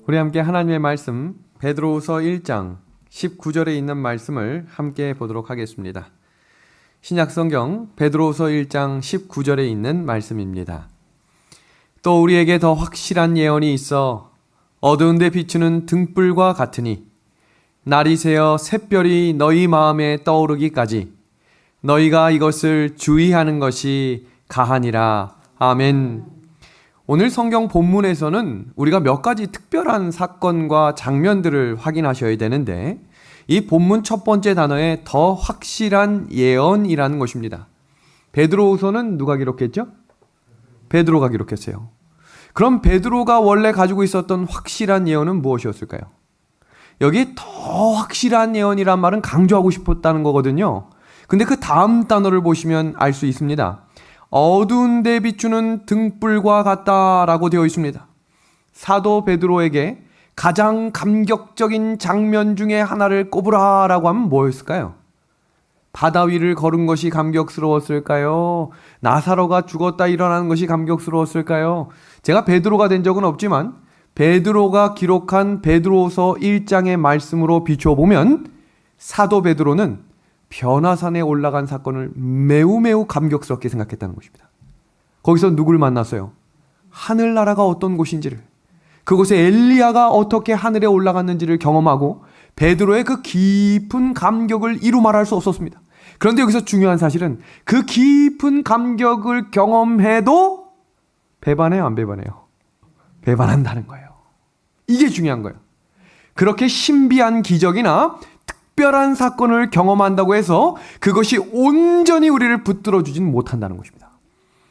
우리 함께 하나님의 말씀 베드로후서 1장 19절에 있는 말씀을 함께 보도록 하겠습니다. 신약성경 베드로후서 1장 19절에 있는 말씀입니다. 또 우리에게 더 확실한 예언이 있어 어두운 데 비추는 등불과 같으니 날이 새어 샛별이 너희 마음에 떠오르기까지 너희가 이것을 주의하는 것이 가하니라. 아멘. 오늘 성경 본문에서는 우리가 몇 가지 특별한 사건과 장면들을 확인하셔야 되는데 이 본문 첫 번째 단어에 더 확실한 예언이라는 것입니다. 베드로후서는 누가 기록했죠? 베드로가 기록했어요. 그럼 베드로가 원래 가지고 있었던 확실한 예언은 무엇이었을까요? 여기 더 확실한 예언이란 말은 강조하고 싶었다는 거거든요. 근데 그 다음 단어를 보시면 알 수 있습니다. 어두운 데 비추는 등불과 같다라고 되어 있습니다. 사도 베드로에게 가장 감격적인 장면 중에 하나를 꼽으라라고 하면 뭐였을까요? 바다 위를 걸은 것이 감격스러웠을까요? 나사로가 죽었다 일어나는 것이 감격스러웠을까요? 제가 베드로가 된 적은 없지만 베드로가 기록한 베드로서 1장의 말씀으로 비춰보면 사도 베드로는 변화산에 올라간 사건을 매우 감격스럽게 생각했다는 것입니다. 거기서 누굴 만났어요? 하늘나라가 어떤 곳인지를, 그곳에 엘리야가 어떻게 하늘에 올라갔는지를 경험하고 베드로의 그 깊은 감격을 이루 말할 수 없었습니다. 그런데 여기서 중요한 사실은 그 깊은 감격을 경험해도 배반해요, 안 배반해요? 배반한다는 거예요. 이게 중요한 거예요. 그렇게 신비한 기적이나 특별한 사건을 경험한다고 해서 그것이 온전히 우리를 붙들어 주진 못한다는 것입니다.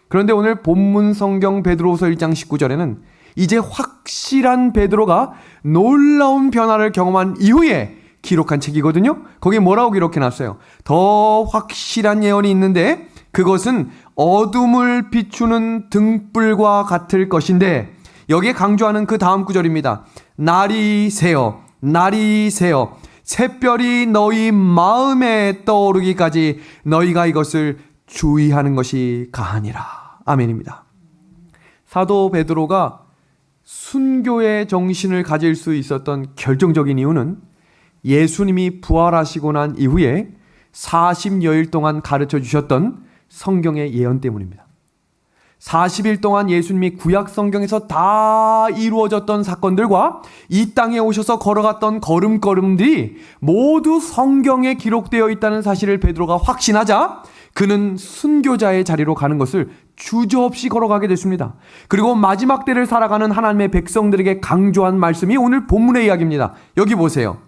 그런데 오늘 본문 성경 베드로후서 1장 19절에는 이제 확실한 베드로가 놀라운 변화를 경험한 이후에 기록한 책이거든요. 거기에 뭐라고 기록해놨어요? 더 확실한 예언이 있는데 그것은 어둠을 비추는 등불과 같을 것인데, 여기에 강조하는 그 다음 구절입니다. 날이 새어 샛별이 너희 마음에 떠오르기까지 너희가 이것을 주의하는 것이 가하니라. 아멘입니다. 사도 베드로가 순교의 정신을 가질 수 있었던 결정적인 이유는 예수님이 부활하시고 난 이후에 40여일 동안 가르쳐 주셨던 성경의 예언 때문입니다. 40일 동안 예수님이 구약 성경에서 다 이루어졌던 사건들과 이 땅에 오셔서 걸어갔던 걸음걸음들이 모두 성경에 기록되어 있다는 사실을 베드로가 확신하자 그는 순교자의 자리로 가는 것을 주저없이 걸어가게 됐습니다. 그리고 마지막 때를 살아가는 하나님의 백성들에게 강조한 말씀이 오늘 본문의 이야기입니다. 여기 보세요.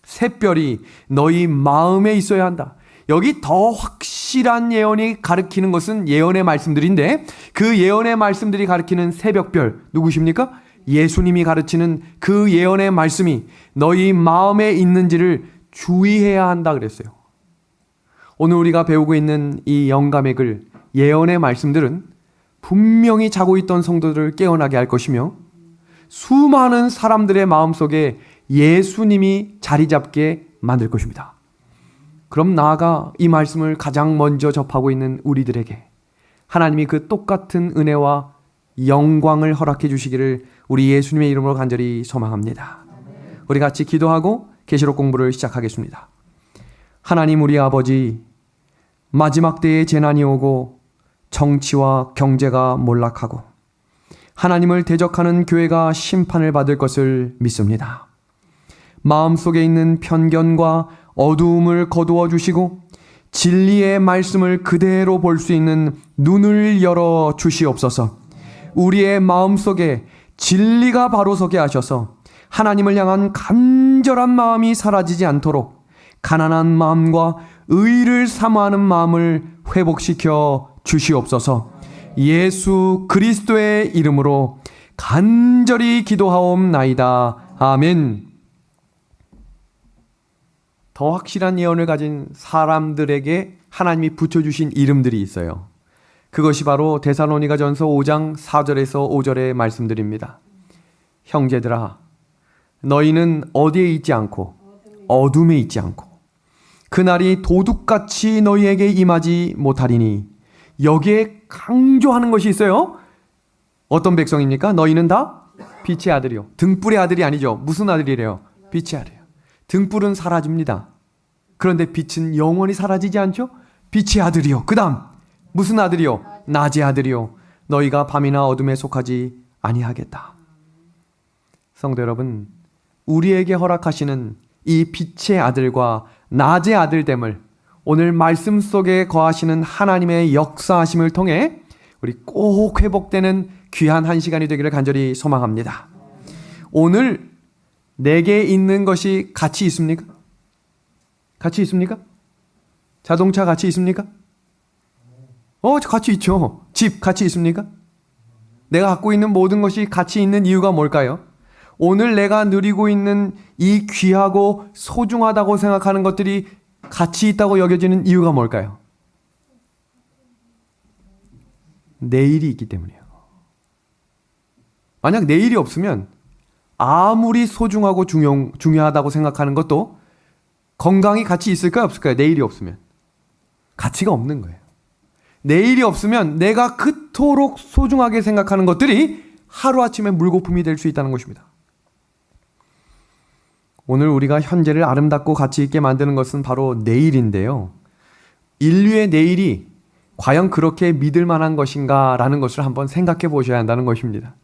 샛별이 너희 마음에 있어야 한다. 여기 더 확실한 예언이 가리키는 것은 예언의 말씀들인데 그 예언의 말씀들이 가리키는 새벽별 누구십니까? 예수님이 가르치는 그 예언의 말씀이 너희 마음에 있는지를 주의해야 한다 그랬어요. 오늘 우리가 배우고 있는 이 영감의 글, 예언의 말씀들은 분명히 자고 있던 성도들을 깨어나게 할 것이며 수많은 사람들의 마음속에 예수님이 자리 잡게 만들 것입니다. 그럼 나아가 이 말씀을 가장 먼저 접하고 있는 우리들에게 하나님이 그 똑같은 은혜와 영광을 허락해 주시기를 우리 예수님의 이름으로 간절히 소망합니다. 우리 같이 기도하고 계시록 공부를 시작하겠습니다. 하나님 우리 아버지, 마지막 때에 재난이 오고 정치와 경제가 몰락하고 하나님을 대적하는 교회가 심판을 받을 것을 믿습니다. 마음속에 있는 편견과 어두움을 거두어 주시고 진리의 말씀을 그대로 볼 수 있는 눈을 열어 주시옵소서. 우리의 마음속에 진리가 바로 서게 하셔서 하나님을 향한 간절한 마음이 사라지지 않도록 가난한 마음과 의를 사모하는 마음을 회복시켜 주시옵소서. 예수 그리스도의 이름으로 간절히 기도하옵나이다. 아멘. 더 확실한 예언을 가진 사람들에게 하나님이 붙여주신 이름들이 있어요. 그것이 바로 데살로니가전서 5장 4절에서 5절의 말씀들입니다. 형제들아, 너희는 어디에 있지 않고 어둠에 있지 않고 그날이 도둑같이 너희에게 임하지 못하리니. 여기에 강조하는 것이 있어요. 어떤 백성입니까? 너희는 다 빛의 아들이요. 등불의 아들이 아니죠. 무슨 아들이래요? 빛의 아들이요. 등불은 사라집니다. 그런데 빛은 영원히 사라지지 않죠? 빛의 아들이요. 그 다음 무슨 아들이요? 낮의 아들이요. 너희가 밤이나 어둠에 속하지 아니하겠다. 성도 여러분, 우리에게 허락하시는 이 빛의 아들과 낮의 아들됨을 오늘 말씀 속에 거하시는 하나님의 역사하심을 통해 우리 꼭 회복되는 귀한 한 시간이 되기를 간절히 소망합니다. 오늘 내게 있는 것이 가치 있습니까? 가치 있습니까? 자동차 가치 있습니까? 가치 있죠. 집 가치 있습니까? 내가 갖고 있는 모든 것이 가치 있는 이유가 뭘까요? 오늘 내가 누리고 있는 이 귀하고 소중하다고 생각하는 것들이 가치 있다고 여겨지는 이유가 뭘까요? 내일이 있기 때문이에요. 만약 내일이 없으면 아무리 소중하고 중요하다고 생각하는 것도 건강이 가치 있을까요? 없을까요? 내일이 없으면. 가치가 없는 거예요. 내일이 없으면 내가 그토록 소중하게 생각하는 것들이 하루아침에 물거품이 될 수 있다는 것입니다. 오늘 우리가 현재를 아름답고 가치 있게 만드는 것은 바로 내일인데요. 인류의 내일이 과연 그렇게 믿을 만한 것인가 라는 것을 한번 생각해 보셔야 한다는 것입니다.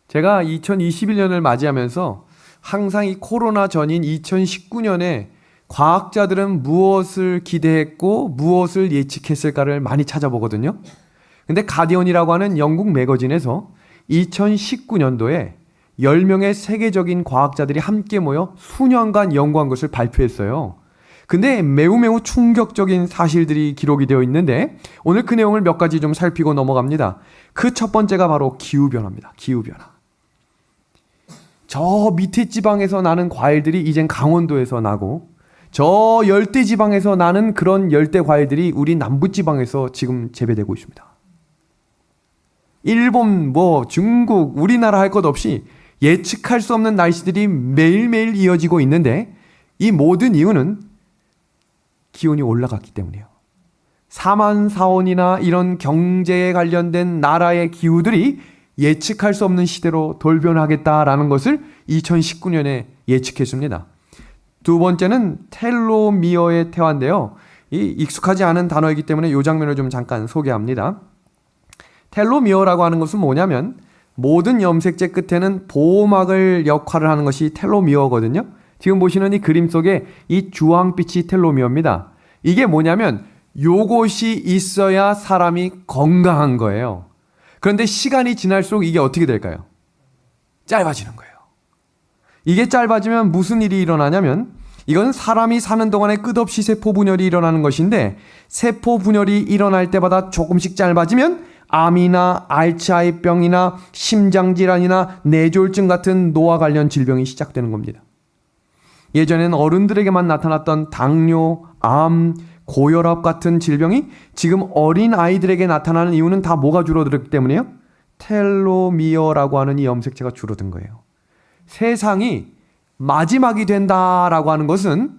제가 2021년을 맞이하면서 항상 이 코로나 전인 2019년에 과학자들은 무엇을 기대했고 무엇을 예측했을까를 많이 찾아보거든요. 근데 가디언이라고 하는 영국 매거진에서 2019년도에 10명의 세계적인 과학자들이 함께 모여 수년간 연구한 것을 발표했어요. 근데 매우 충격적인 사실들이 기록이 되어 있는데 오늘 그 내용을 몇 가지 좀 살피고 넘어갑니다. 그 첫 번째가 바로 기후변화입니다. 기후변화. 저 밑에 지방에서 나는 과일들이 이젠 강원도에서 나고 저 열대 지방에서 나는 그런 열대 과일들이 우리 남부 지방에서 지금 재배되고 있습니다. 일본, 중국, 우리나라 할 것 없이 예측할 수 없는 날씨들이 매일매일 이어지고 있는데 이 모든 이유는 기온이 올라갔기 때문이에요. 사만사원이나 이런 경제에 관련된 나라의 기후들이 예측할 수 없는 시대로 돌변하겠다라는 것을 2019년에 예측했습니다. 두 번째는 텔로미어의 태화인데요. 이 익숙하지 않은 단어이기 때문에 이 장면을 좀 잠깐 소개합니다. 텔로미어라고 하는 것은 뭐냐면 모든 염색체 끝에는 보호막을 역할을 하는 것이 텔로미어거든요. 지금 보시는 이 그림 속에 이 주황빛이 텔로미어입니다. 이게 뭐냐면 요것이 있어야 사람이 건강한 거예요. 그런데 시간이 지날수록 이게 어떻게 될까요? 짧아지는 거예요. 이게 짧아지면 무슨 일이 일어나냐면 이건 사람이 사는 동안에 끝없이 세포 분열이 일어나는 것인데 세포 분열이 일어날 때마다 조금씩 짧아지면 암이나 알츠하이병이나 심장질환이나 뇌졸중 같은 노화 관련 질병이 시작되는 겁니다. 예전에는 어른들에게만 나타났던 당뇨, 암, 고혈압 같은 질병이 지금 어린 아이들에게 나타나는 이유는 다 뭐가 줄어들었기 때문이에요? 텔로미어라고 하는 이 염색체가 줄어든 거예요. 세상이 마지막이 된다라고 하는 것은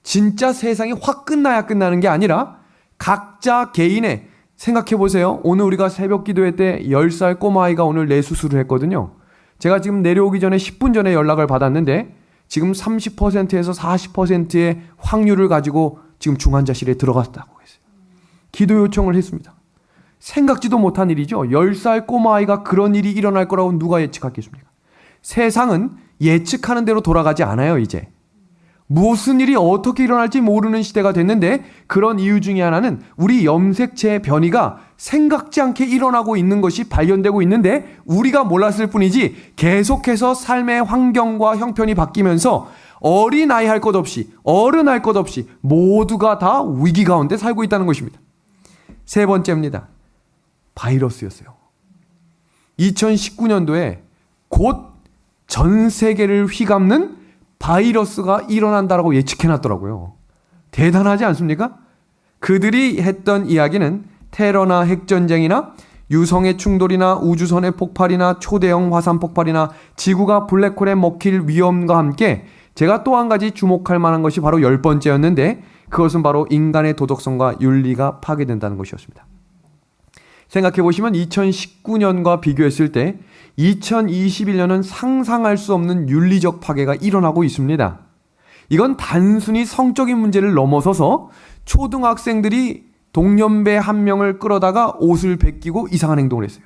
진짜 세상이 확 끝나야 끝나는 게 아니라 각자 개인의 생각해 보세요. 오늘 우리가 새벽 기도회 때 10살 꼬마아이가 오늘 뇌수술을 했거든요. 제가 지금 내려오기 전에 10분 전에 연락을 받았는데 지금 30%에서 40%의 확률을 가지고 지금 중환자실에 들어갔다고 했어요. 기도 요청을 했습니다. 생각지도 못한 일이죠. 10살 꼬마아이가 그런 일이 일어날 거라고 누가 예측했겠습니까? 세상은 예측하는 대로 돌아가지 않아요, 이제. 무슨 일이 어떻게 일어날지 모르는 시대가 됐는데 그런 이유 중에 하나는 우리 염색체의 변이가 생각지 않게 일어나고 있는 것이 발견되고 있는데 우리가 몰랐을 뿐이지 계속해서 삶의 환경과 형편이 바뀌면서 어린아이 할 것 없이 어른 할 것 없이 모두가 다 위기 가운데 살고 있다는 것입니다. 세 번째입니다. 바이러스였어요. 2019년도에 곧 전 세계를 휘감는 바이러스가 일어난다라고 예측해놨더라고요. 대단하지 않습니까? 그들이 했던 이야기는 테러나 핵전쟁이나 유성의 충돌이나 우주선의 폭발이나 초대형 화산 폭발이나 지구가 블랙홀에 먹힐 위험과 함께 제가 또 한 가지 주목할 만한 것이 바로 10번째였는데 그것은 바로 인간의 도덕성과 윤리가 파괴된다는 것이었습니다. 생각해 보시면 2019년과 비교했을 때 2021년은 상상할 수 없는 윤리적 파괴가 일어나고 있습니다. 이건 단순히 성적인 문제를 넘어서서 초등학생들이 동년배 한 명을 끌어다가 옷을 벗기고 이상한 행동을 했어요.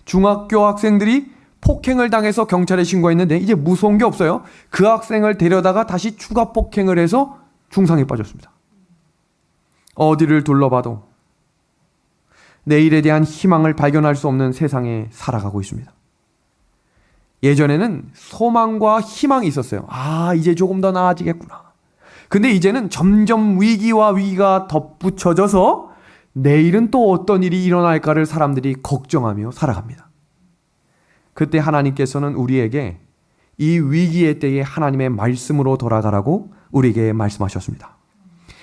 중학교 학생들이 폭행을 당해서 경찰에 신고했는데 이제 무서운 게 없어요. 그 학생을 데려다가 다시 추가 폭행을 해서 중상에 빠졌습니다. 어디를 둘러봐도 내일에 대한 희망을 발견할 수 없는 세상에 살아가고 있습니다. 예전에는 소망과 희망이 있었어요. 이제 조금 더 나아지겠구나. 근데 이제는 점점 위기와 위기가 덧붙여져서 내일은 또 어떤 일이 일어날까를 사람들이 걱정하며 살아갑니다. 그때 하나님께서는 우리에게 이 위기의 때에 하나님의 말씀으로 돌아가라고 우리에게 말씀하셨습니다.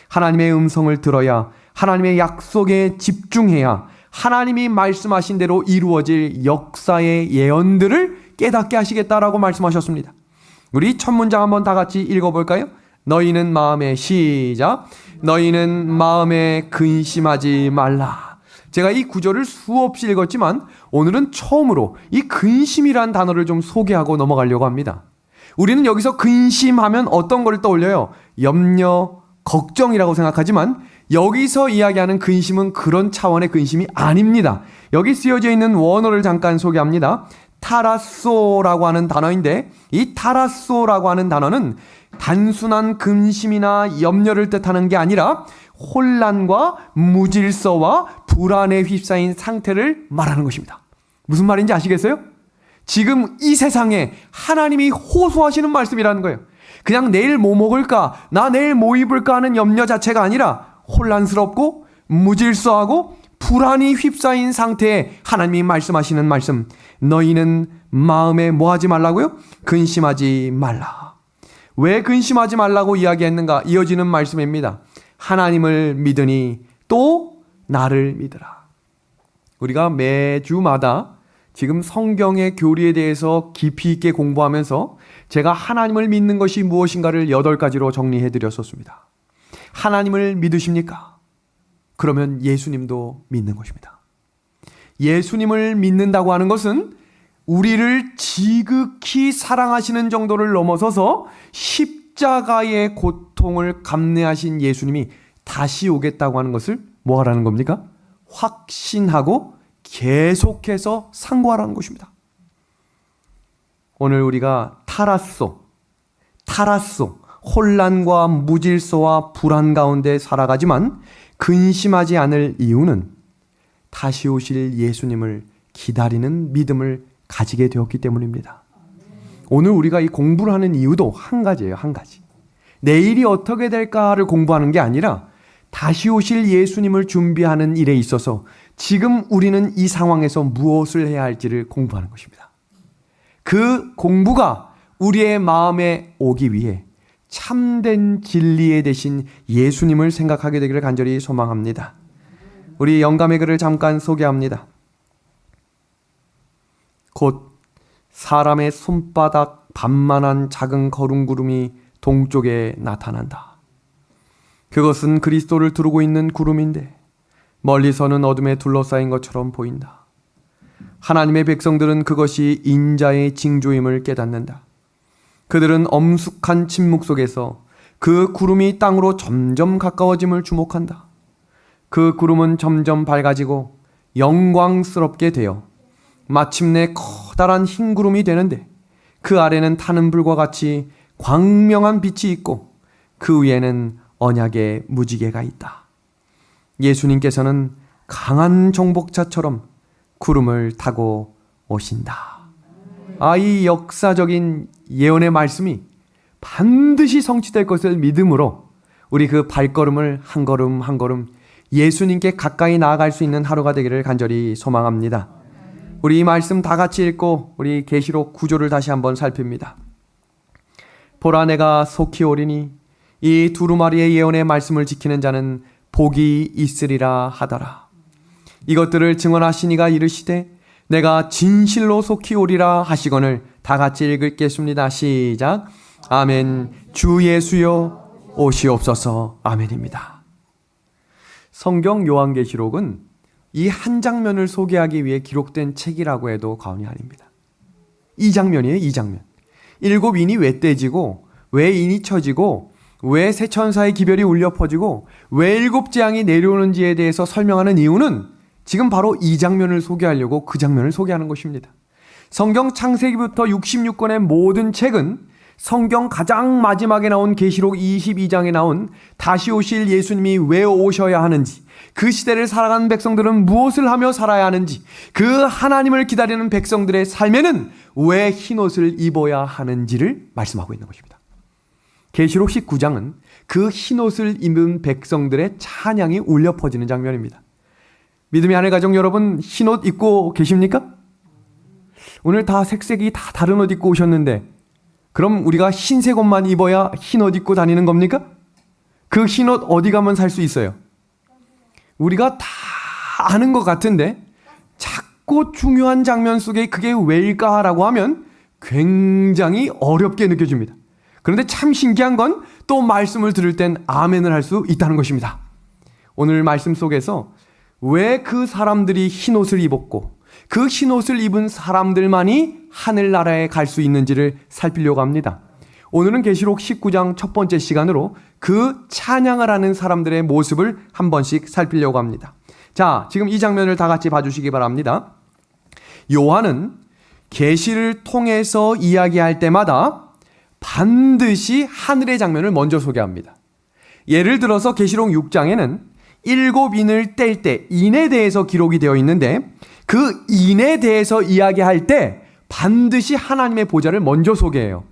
하나님의 음성을 들어야, 하나님의 약속에 집중해야 하나님이 말씀하신 대로 이루어질 역사의 예언들을 깨닫게 하시겠다라고 말씀하셨습니다. 우리 첫 문장 한번 다 같이 읽어볼까요? 너희는 마음에, 시작. 너희는 마음에 근심하지 말라. 제가 이 구절을 수없이 읽었지만 오늘은 처음으로 이 근심이란 단어를 좀 소개하고 넘어가려고 합니다. 우리는 여기서 근심하면 어떤 걸 떠올려요? 염려, 걱정이라고 생각하지만 여기서 이야기하는 근심은 그런 차원의 근심이 아닙니다. 여기 쓰여져 있는 원어를 잠깐 소개합니다. 타라소라고 하는 단어인데 이 타라소라고 하는 단어는 단순한 근심이나 염려를 뜻하는 게 아니라 혼란과 무질서와 불안에 휩싸인 상태를 말하는 것입니다. 무슨 말인지 아시겠어요? 지금 이 세상에 하나님이 호소하시는 말씀이라는 거예요. 그냥 내일 뭐 먹을까, 나 내일 뭐 입을까 하는 염려 자체가 아니라 혼란스럽고 무질서하고 불안이 휩싸인 상태에 하나님이 말씀하시는 말씀, 너희는 마음에 뭐 하지 말라고요? 근심하지 말라. 왜 근심하지 말라고 이야기했는가? 이어지는 말씀입니다. 하나님을 믿으니 또 나를 믿으라. 우리가 매주마다 지금 성경의 교리에 대해서 깊이 있게 공부하면서 제가 하나님을 믿는 것이 무엇인가를 8가지로 정리해 드렸었습니다. 하나님을 믿으십니까? 그러면 예수님도 믿는 것입니다. 예수님을 믿는다고 하는 것은 우리를 지극히 사랑하시는 정도를 넘어서서 십자가의 고통을 감내하신 예수님이 다시 오겠다고 하는 것을 뭐 하라는 겁니까? 확신하고 계속해서 상고하라는 것입니다. 오늘 우리가 타라소, 혼란과 무질서와 불안 가운데 살아가지만 근심하지 않을 이유는 다시 오실 예수님을 기다리는 믿음을 가지게 되었기 때문입니다. 오늘 우리가 이 공부를 하는 이유도 한 가지예요. 한 가지. 내일이 어떻게 될까를 공부하는 게 아니라 다시 오실 예수님을 준비하는 일에 있어서 지금 우리는 이 상황에서 무엇을 해야 할지를 공부하는 것입니다. 그 공부가 우리의 마음에 오기 위해 참된 진리의 대신 예수님을 생각하게 되기를 간절히 소망합니다. 우리 영감의 글을 잠깐 소개합니다. 곧 사람의 손바닥 반만한 작은 거름구름이 동쪽에 나타난다. 그것은 그리스도를 두르고 있는 구름인데 멀리서는 어둠에 둘러싸인 것처럼 보인다. 하나님의 백성들은 그것이 인자의 징조임을 깨닫는다. 그들은 엄숙한 침묵 속에서 그 구름이 땅으로 점점 가까워짐을 주목한다. 그 구름은 점점 밝아지고 영광스럽게 되어 마침내 커다란 흰 구름이 되는데 그 아래는 타는 불과 같이 광명한 빛이 있고 그 위에는 언약의 무지개가 있다. 예수님께서는 강한 정복자처럼 구름을 타고 오신다. 이 역사적인 예언의 말씀이 반드시 성취될 것을 믿음으로 우리 그 발걸음을 한 걸음 한 걸음 예수님께 가까이 나아갈 수 있는 하루가 되기를 간절히 소망합니다. 우리 이 말씀 다 같이 읽고 우리 계시록 9조를 다시 한번 살핍니다. 보라, 내가 속히 오리니 이 두루마리의 예언의 말씀을 지키는 자는 복이 있으리라 하더라. 이것들을 증언하시니가 이르시되 내가 진실로 속히 오리라 하시거늘. 다 같이 읽겠습니다. 시작. 아멘. 주 예수여 오시옵소서. 아멘입니다. 성경 요한계시록은 이 한 장면을 소개하기 위해 기록된 책이라고 해도 과언이 아닙니다. 이 장면이에요, 이 장면. 7인이 왜 떼지고, 왜 인이 쳐지고, 왜 세 천사의 기별이 울려 퍼지고, 왜 7재앙이 내려오는지에 대해서 설명하는 이유는 지금 바로 이 장면을 소개하려고 그 장면을 소개하는 것입니다. 성경 창세기부터 66권의 모든 책은 성경 가장 마지막에 나온 계시록 22장에 나온 다시 오실 예수님이 왜 오셔야 하는지, 그 시대를 살아가는 백성들은 무엇을 하며 살아야 하는지, 그 하나님을 기다리는 백성들의 삶에는 왜 흰옷을 입어야 하는지를 말씀하고 있는 것입니다. 계시록 19장은 그 흰옷을 입은 백성들의 찬양이 울려 퍼지는 장면입니다. 믿음의 하늘 가족 여러분, 흰옷 입고 계십니까? 오늘 다 색색이 다 다른 옷 입고 오셨는데 그럼 우리가 흰색 옷만 입어야 흰옷 입고 다니는 겁니까? 그 흰옷 어디 가면 살 수 있어요? 우리가 다 아는 것 같은데 자꾸 중요한 장면 속에 그게 왜일까라고 하면 굉장히 어렵게 느껴집니다. 그런데 참 신기한 건 또 말씀을 들을 땐 아멘을 할 수 있다는 것입니다. 오늘 말씀 속에서 왜 그 사람들이 흰옷을 입었고 그 흰옷을 입은 사람들만이 하늘나라에 갈 수 있는지를 살피려고 합니다. 오늘은 계시록 19장 첫 번째 시간으로 그 찬양을 하는 사람들의 모습을 한 번씩 살피려고 합니다. 자, 지금 이 장면을 다 같이 봐주시기 바랍니다. 요한은 계시를 통해서 이야기할 때마다 반드시 하늘의 장면을 먼저 소개합니다. 예를 들어서 계시록 6장에는 7인을 뗄 때 인에 대해서 기록이 되어 있는데 그 인에 대해서 이야기할 때 반드시 하나님의 보좌를 먼저 소개해요.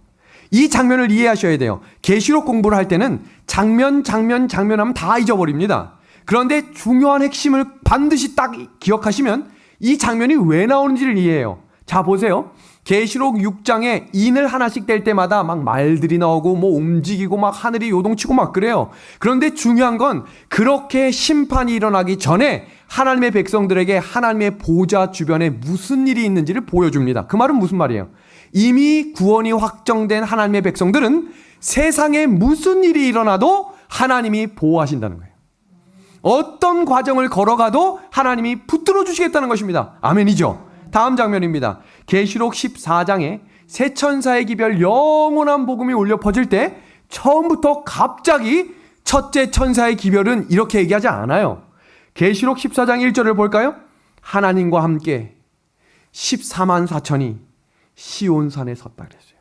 이 장면을 이해하셔야 돼요. 계시록 공부를 할 때는 장면 하면 다 잊어버립니다. 그런데 중요한 핵심을 반드시 딱 기억하시면 이 장면이 왜 나오는지를 이해해요. 자, 보세요. 계시록 6장에 인을 하나씩 뗄 때마다 막 말들이 나오고 뭐 움직이고 막 하늘이 요동치고 막 그래요. 그런데 중요한 건 그렇게 심판이 일어나기 전에 하나님의 백성들에게 하나님의 보좌 주변에 무슨 일이 있는지를 보여줍니다. 그 말은 무슨 말이에요? 이미 구원이 확정된 하나님의 백성들은 세상에 무슨 일이 일어나도 하나님이 보호하신다는 거예요. 어떤 과정을 걸어가도 하나님이 붙들어 주시겠다는 것입니다. 아멘이죠? 다음 장면입니다. 계시록 14장에 세 천사의 기별 영원한 복음이 울려 퍼질 때 처음부터 갑자기 첫째 천사의 기별은 이렇게 얘기하지 않아요. 계시록 14장 1절을 볼까요? 하나님과 함께 14만 4천이 시온산에 섰다 그랬어요.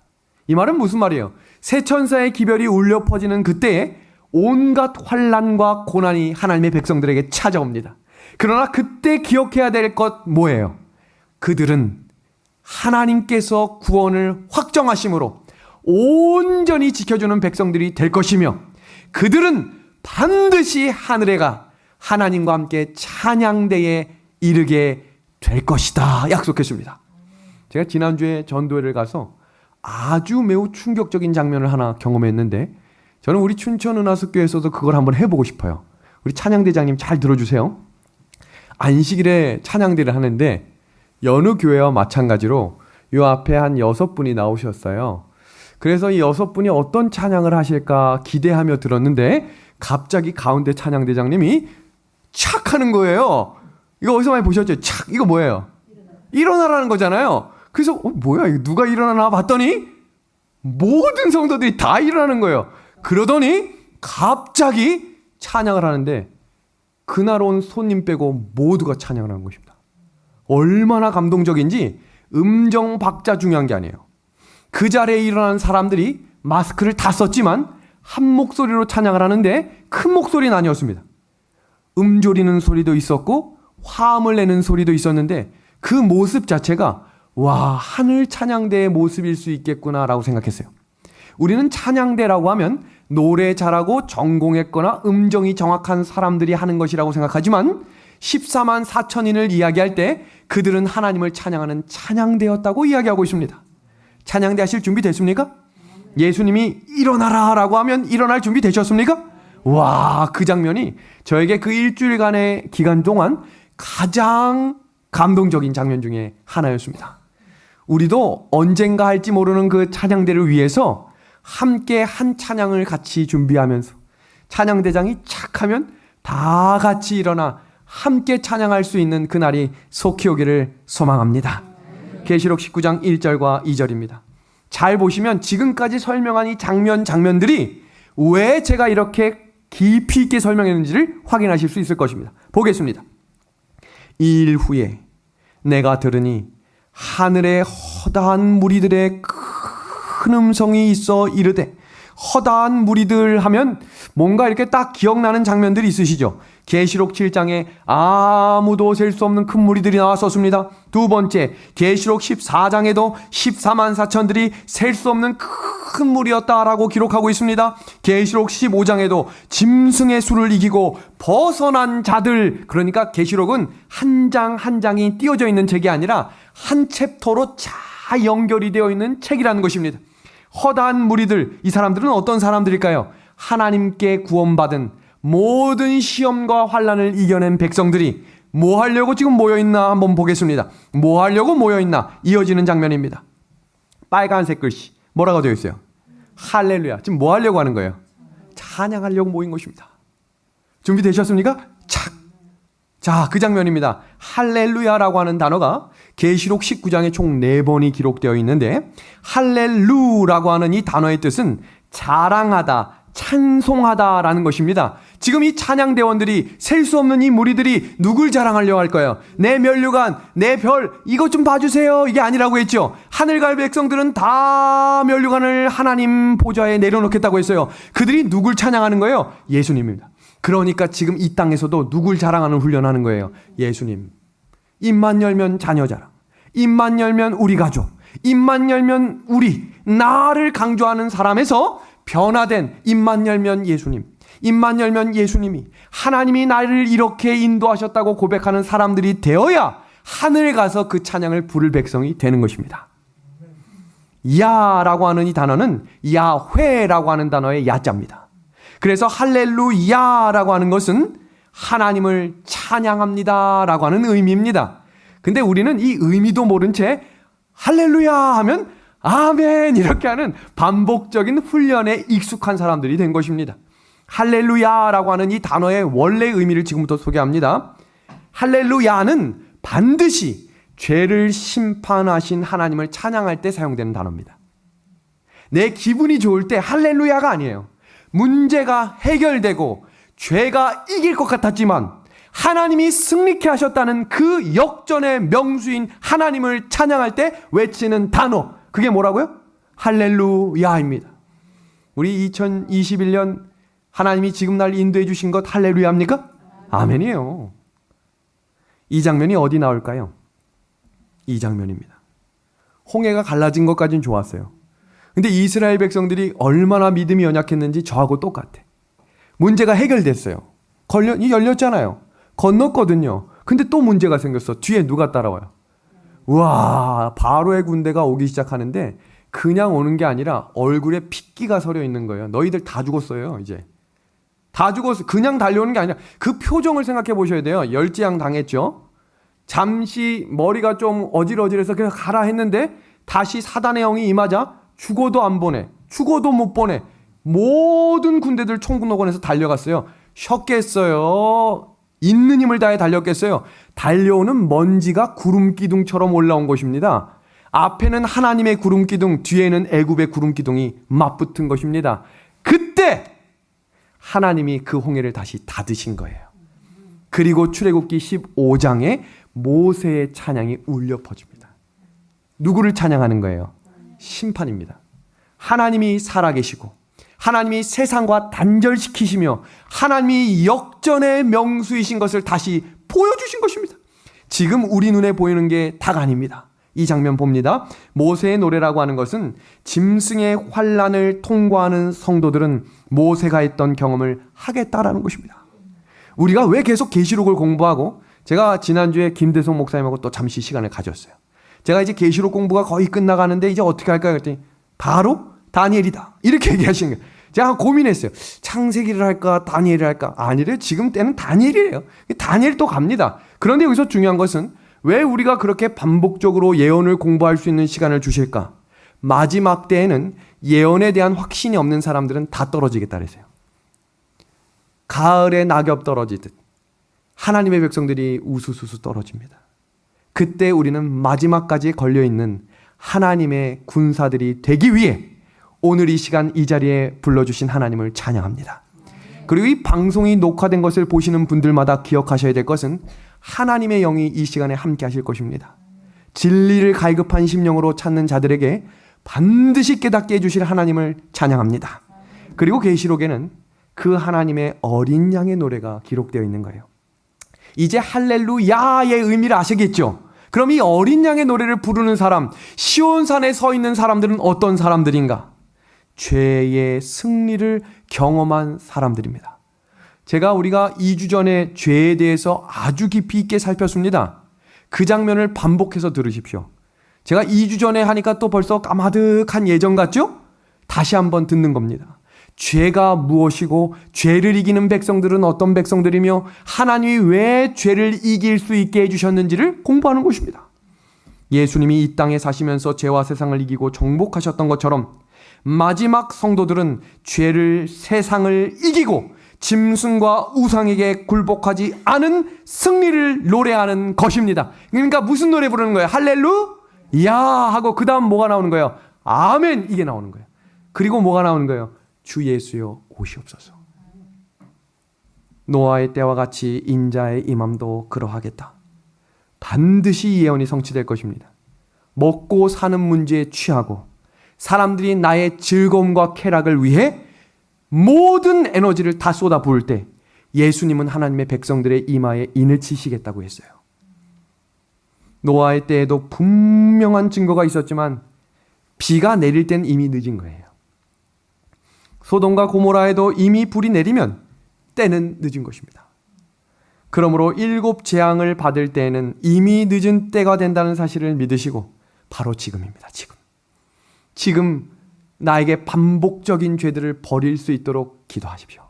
이 말은 무슨 말이에요? 세 천사의 기별이 울려 퍼지는 그때에 온갖 환난과 고난이 하나님의 백성들에게 찾아옵니다. 그러나 그때 기억해야 될 것 뭐예요? 그들은 하나님께서 구원을 확정하심으로 온전히 지켜주는 백성들이 될 것이며 그들은 반드시 하늘에 가 하나님과 함께 찬양대에 이르게 될 것이다 약속했습니다. 제가 지난주에 전도회를 가서 아주 매우 충격적인 장면을 하나 경험했는데 저는 우리 춘천은하숙교에서도 그걸 한번 해보고 싶어요. 우리 찬양대장님 잘 들어주세요. 안식일에 찬양대를 하는데 여느 교회와 마찬가지로 요 앞에 한 6분이 나오셨어요. 그래서 이 6분이 어떤 찬양을 하실까 기대하며 들었는데 갑자기 가운데 찬양대장님이 착 하는 거예요. 이거 어디서 많이 보셨죠? 착! 이거 뭐예요? 일어나라는 거잖아요. 그래서 뭐야 이거 누가 일어나나 봤더니 모든 성도들이 다 일어나는 거예요. 그러더니 갑자기 찬양을 하는데 그날 온 손님 빼고 모두가 찬양을 하는 것입니다. 얼마나 감동적인지 음정 박자 중요한 게 아니에요. 그 자리에 일어난 사람들이 마스크를 다 썼지만 한 목소리로 찬양을 하는데 큰 목소리는 아니었습니다. 음조리는 소리도 있었고 화음을 내는 소리도 있었는데 그 모습 자체가 와, 하늘 찬양대의 모습일 수 있겠구나라고 생각했어요. 우리는 찬양대라고 하면 노래 잘하고 전공했거나 음정이 정확한 사람들이 하는 것이라고 생각하지만 14만 4천인을 이야기할 때 그들은 하나님을 찬양하는 찬양대였다고 이야기하고 있습니다. 찬양대 하실 준비 됐습니까? 예수님이 일어나라 라고 하면 일어날 준비 되셨습니까? 와, 그 장면이 저에게 그 일주일간의 기간 동안 가장 감동적인 장면 중에 하나였습니다. 우리도 언젠가 할지 모르는 그 찬양대를 위해서 함께 한 찬양을 같이 준비하면서 찬양대장이 착 하면 다 같이 일어나 함께 찬양할 수 있는 그날이 속히 오기를 소망합니다. 계시록 19장 1절과 2절입니다. 잘 보시면 지금까지 설명한 이 장면들이 왜 제가 이렇게 깊이 있게 설명했는지를 확인하실 수 있을 것입니다. 보겠습니다. 이 일 후에 내가 들으니 하늘에 허다한 무리들의 큰 음성이 있어 이르되, 허다한 무리들 하면 뭔가 이렇게 딱 기억나는 장면들이 있으시죠? 계시록 7장에 아무도 셀 수 없는 큰 무리들이 나왔었습니다. 두 번째, 계시록 14장에도 14만 4천들이 셀 수 없는 큰 무리였다라고 기록하고 있습니다. 계시록 15장에도 짐승의 수를 이기고 벗어난 자들, 그러니까 계시록은 한 장 한 장이 띄어져 있는 책이 아니라 한 챕터로 잘 연결이 되어 있는 책이라는 것입니다. 허다한 무리들, 이 사람들은 어떤 사람들일까요? 하나님께 구원받은 모든 시험과 환난을 이겨낸 백성들이 뭐 하려고 지금 모여있나 한번 보겠습니다. 뭐 하려고 모여있나? 이어지는 장면입니다. 빨간색 글씨 뭐라고 되어 있어요? 할렐루야. 지금 뭐 하려고 하는 거예요? 찬양하려고 모인 것입니다. 준비되셨습니까? 착! 자, 그 장면입니다. 할렐루야라고 하는 단어가 계시록 19장에 총 4번이 기록되어 있는데, 할렐루라고 하는 이 단어의 뜻은 자랑하다, 찬송하다라는 것입니다. 지금 이 찬양대원들이, 셀 수 없는 이 무리들이 누굴 자랑하려고 할까요? 내 면류관, 내 별, 이것 좀 봐주세요, 이게 아니라고 했죠. 하늘갈 백성들은 다 면류관을 하나님 보좌에 내려놓겠다고 했어요. 그들이 누굴 찬양하는 거예요? 예수님입니다. 그러니까 지금 이 땅에서도 누굴 자랑하는 훈련하는 거예요? 예수님. 입만 열면 자녀 자랑, 입만 열면 우리 가족, 입만 열면 우리, 나를 강조하는 사람에서 변화된, 입만 열면 예수님, 입만 열면 예수님이, 하나님이 나를 이렇게 인도하셨다고 고백하는 사람들이 되어야 하늘에 가서 그 찬양을 부를 백성이 되는 것입니다. 야라고 하는 이 단어는 야훼라고 하는 단어의 야자입니다. 그래서 할렐루야라고 하는 것은 하나님을 찬양합니다 라고 하는 의미입니다. 근데 우리는 이 의미도 모른 채 할렐루야 하면 아멘 이렇게 하는 반복적인 훈련에 익숙한 사람들이 된 것입니다. 할렐루야라고 하는 이 단어의 원래 의미를 지금부터 소개합니다. 할렐루야는 반드시 죄를 심판하신 하나님을 찬양할 때 사용되는 단어입니다. 내 기분이 좋을 때 할렐루야가 아니에요. 문제가 해결되고 죄가 이길 것 같았지만 하나님이 승리케 하셨다는 그 역전의 명수인 하나님을 찬양할 때 외치는 단어, 그게 뭐라고요? 할렐루야입니다. 우리 2021년 하나님이 지금 날 인도해 주신 것 할렐루야입니까? 아멘이에요. 이 장면이 어디 나올까요? 이 장면입니다. 홍해가 갈라진 것까지는 좋았어요. 근데 이스라엘 백성들이 얼마나 믿음이 연약했는지 저하고 똑같아. 문제가 해결됐어요. 열렸잖아요. 건넜거든요. 근데 또 문제가 생겼어. 뒤에 누가 따라와요? 우와, 바로의 군대가 오기 시작하는데 그냥 오는 게 아니라 얼굴에 핏기가 서려 있는 거예요. 너희들 다 죽었어요, 이제. 다 죽었어. 그냥 달려오는 게 아니라 그 표정을 생각해 보셔야 돼요. 열지양 당했죠. 잠시 머리가 좀 어질어질해서 그냥 가라 했는데 다시 사단의 영이 임하자 죽어도 안 보내. 죽어도 못 보내. 모든 군대들 총구노건에서 달려갔어요. 쉬었겠어요? 있는 힘을 다해 달렸겠어요? 달려오는 먼지가 구름기둥처럼 올라온 것입니다. 앞에는 하나님의 구름기둥, 뒤에는 애굽의 구름기둥이 맞붙은 것입니다. 그때 하나님이 그 홍해를 다시 닫으신 거예요. 그리고 출애굽기 15장에 모세의 찬양이 울려 퍼집니다. 누구를 찬양하는 거예요? 심판입니다. 하나님이 살아계시고 하나님이 세상과 단절시키시며 하나님이 역전의 명수이신 것을 다시 보여주신 것입니다. 지금 우리 눈에 보이는 게 다가 아닙니다. 이 장면 봅니다. 모세의 노래라고 하는 것은 짐승의 환난을 통과하는 성도들은 모세가 했던 경험을 하겠다라는 것입니다. 우리가 왜 계속 계시록을 공부하고, 제가 지난주에 김대성 목사님하고 또 잠시 시간을 가졌어요. 제가 이제 계시록 공부가 거의 끝나가는데 이제 어떻게 할까요? 그랬더니 바로 다니엘이다 이렇게 얘기하시는 거예요. 제가 고민했어요. 창세기를 할까 다니엘을 할까? 아니래요. 지금 때는 다니엘이에요. 다니엘 또 갑니다. 그런데 여기서 중요한 것은 왜 우리가 그렇게 반복적으로 예언을 공부할 수 있는 시간을 주실까? 마지막 때에는 예언에 대한 확신이 없는 사람들은 다 떨어지겠다 그랬어요. 가을에 낙엽 떨어지듯 하나님의 백성들이 우수수수 떨어집니다. 그때 우리는 마지막까지 걸려있는 하나님의 군사들이 되기 위해 오늘 이 시간 이 자리에 불러주신 하나님을 찬양합니다. 그리고 이 방송이 녹화된 것을 보시는 분들마다 기억하셔야 될 것은 하나님의 영이 이 시간에 함께 하실 것입니다. 진리를 갈급한 심령으로 찾는 자들에게 반드시 깨닫게 해주실 하나님을 찬양합니다. 그리고 계시록에는 그 하나님의 어린 양의 노래가 기록되어 있는 거예요. 이제 할렐루야의 의미를 아시겠죠? 그럼 이 어린 양의 노래를 부르는 사람, 시온산에 서 있는 사람들은 어떤 사람들인가? 죄의 승리를 경험한 사람들입니다. 우리가 2주 전에 죄에 대해서 아주 깊이 있게 살폈습니다. 그 장면을 반복해서 들으십시오. 제가 2주 전에 하니까 또 벌써 까마득한 예전 같죠? 다시 한번 듣는 겁니다. 죄가 무엇이고 죄를 이기는 백성들은 어떤 백성들이며 하나님이 왜 죄를 이길 수 있게 해주셨는지를 공부하는 것입니다. 예수님이 이 땅에 사시면서 죄와 세상을 이기고 정복하셨던 것처럼 마지막 성도들은 죄를, 세상을 이기고 짐승과 우상에게 굴복하지 않은 승리를 노래하는 것입니다. 그러니까 무슨 노래 부르는 거예요? 할렐루야 하고 그 다음 뭐가 나오는 거예요? 아멘 이게 나오는 거예요. 그리고 뭐가 나오는 거예요? 주 예수여 오시옵소서. 노아의 때와 같이 인자의 임함도 그러하겠다. 반드시 예언이 성취될 것입니다. 먹고 사는 문제에 취하고 사람들이 나의 즐거움과 쾌락을 위해 모든 에너지를 다 쏟아 부을 때 예수님은 하나님의 백성들의 이마에 인을 치시겠다고 했어요. 노아의 때에도 분명한 증거가 있었지만 비가 내릴 땐 이미 늦은 거예요. 소돔과 고모라에도 이미 불이 내리면 때는 늦은 것입니다. 그러므로 7 재앙을 받을 때에는 이미 늦은 때가 된다는 사실을 믿으시고 바로 지금입니다. 지금 나에게 반복적인 죄들을 버릴 수 있도록 기도하십시오.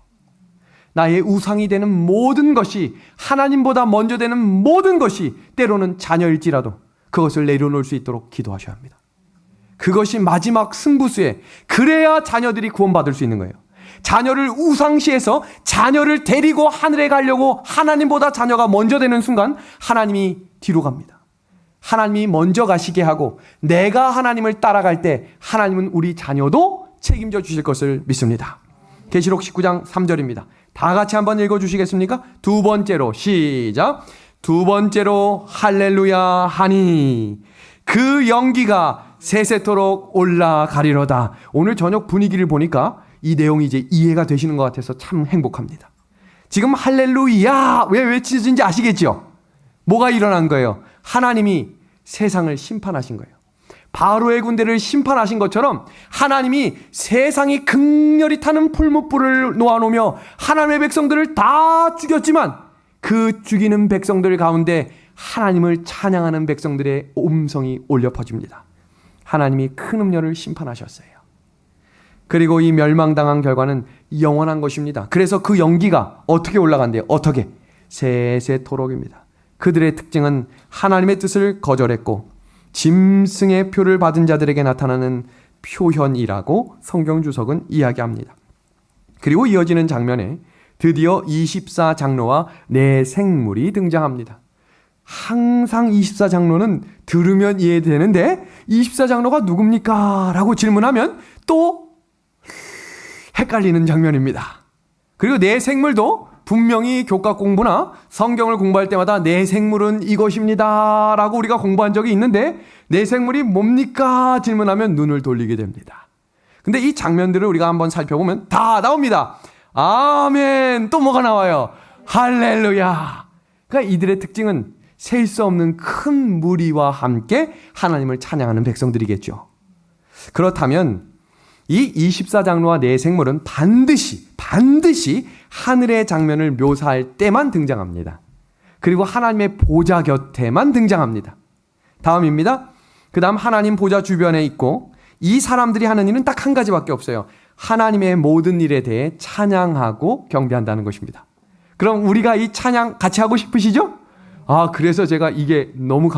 나의 우상이 되는 모든 것이, 하나님보다 먼저 되는 모든 것이 때로는 자녀일지라도 그것을 내려놓을 수 있도록 기도하셔야 합니다. 그것이 마지막 승부수에, 그래야 자녀들이 구원받을 수 있는 거예요. 자녀를 우상시해서 자녀를 데리고 하늘에 가려고 하나님보다 자녀가 먼저 되는 순간 하나님이 뒤로 갑니다. 하나님이 먼저 가시게 하고 내가 하나님을 따라갈 때 하나님은 우리 자녀도 책임져 주실 것을 믿습니다. 계시록 19장 3절입니다. 다 같이 한번 읽어주시겠습니까? 두 번째로 시작. 두 번째로 할렐루야 하니 그 연기가 세세토록 올라가리로다. 오늘 저녁 분위기를 보니까 이 내용이 이제 이해가 되시는 것 같아서 참 행복합니다. 지금 할렐루야 왜 외치는지 아시겠죠? 뭐가 일어난 거예요? 하나님이 세상을 심판하신 거예요. 바로의 군대를 심판하신 것처럼 하나님이 세상이 극렬히 타는 풀무불을 놓아놓으며 하나님의 백성들을 다 죽였지만 그 죽이는 백성들 가운데 하나님을 찬양하는 백성들의 음성이 울려 퍼집니다. 하나님이 큰 음녀를 심판하셨어요. 그리고 이 멸망당한 결과는 영원한 것입니다. 그래서 그 연기가 어떻게 올라간대요? 어떻게? 세세토록입니다. 그들의 특징은 하나님의 뜻을 거절했고 짐승의 표를 받은 자들에게 나타나는 표현이라고 성경 주석은 이야기합니다. 그리고 이어지는 장면에 드디어 24장로와 네 생물이 등장합니다. 항상 24장로는 들으면 이해되는데 24장로가 누굽니까? 라고 질문하면 또 헷갈리는 장면입니다. 그리고 네 생물도 분명히 교과 공부나 성경을 공부할 때마다 내 생물은 이것입니다 라고 우리가 공부한 적이 있는데 내 생물이 뭡니까? 질문하면 눈을 돌리게 됩니다. 근데 이 장면들을 우리가 한번 살펴보면 다 나옵니다. 아멘. 또 뭐가 나와요? 할렐루야. 그러니까 이들의 특징은 셀 수 없는 큰 무리와 함께 하나님을 찬양하는 백성들이겠죠. 그렇다면 이 24장로와 네 생물은 반드시 하늘의 장면을 묘사할 때만 등장합니다. 그리고 하나님의 보좌 곁에만 등장합니다. 다음입니다. 그 다음 하나님 보좌 주변에 있고 이 사람들이 하는 일은 딱 한 가지밖에 없어요. 하나님의 모든 일에 대해 찬양하고 경배한다는 것입니다. 그럼 우리가 이 찬양 같이 하고 싶으시죠? 그래서 제가 이게 너무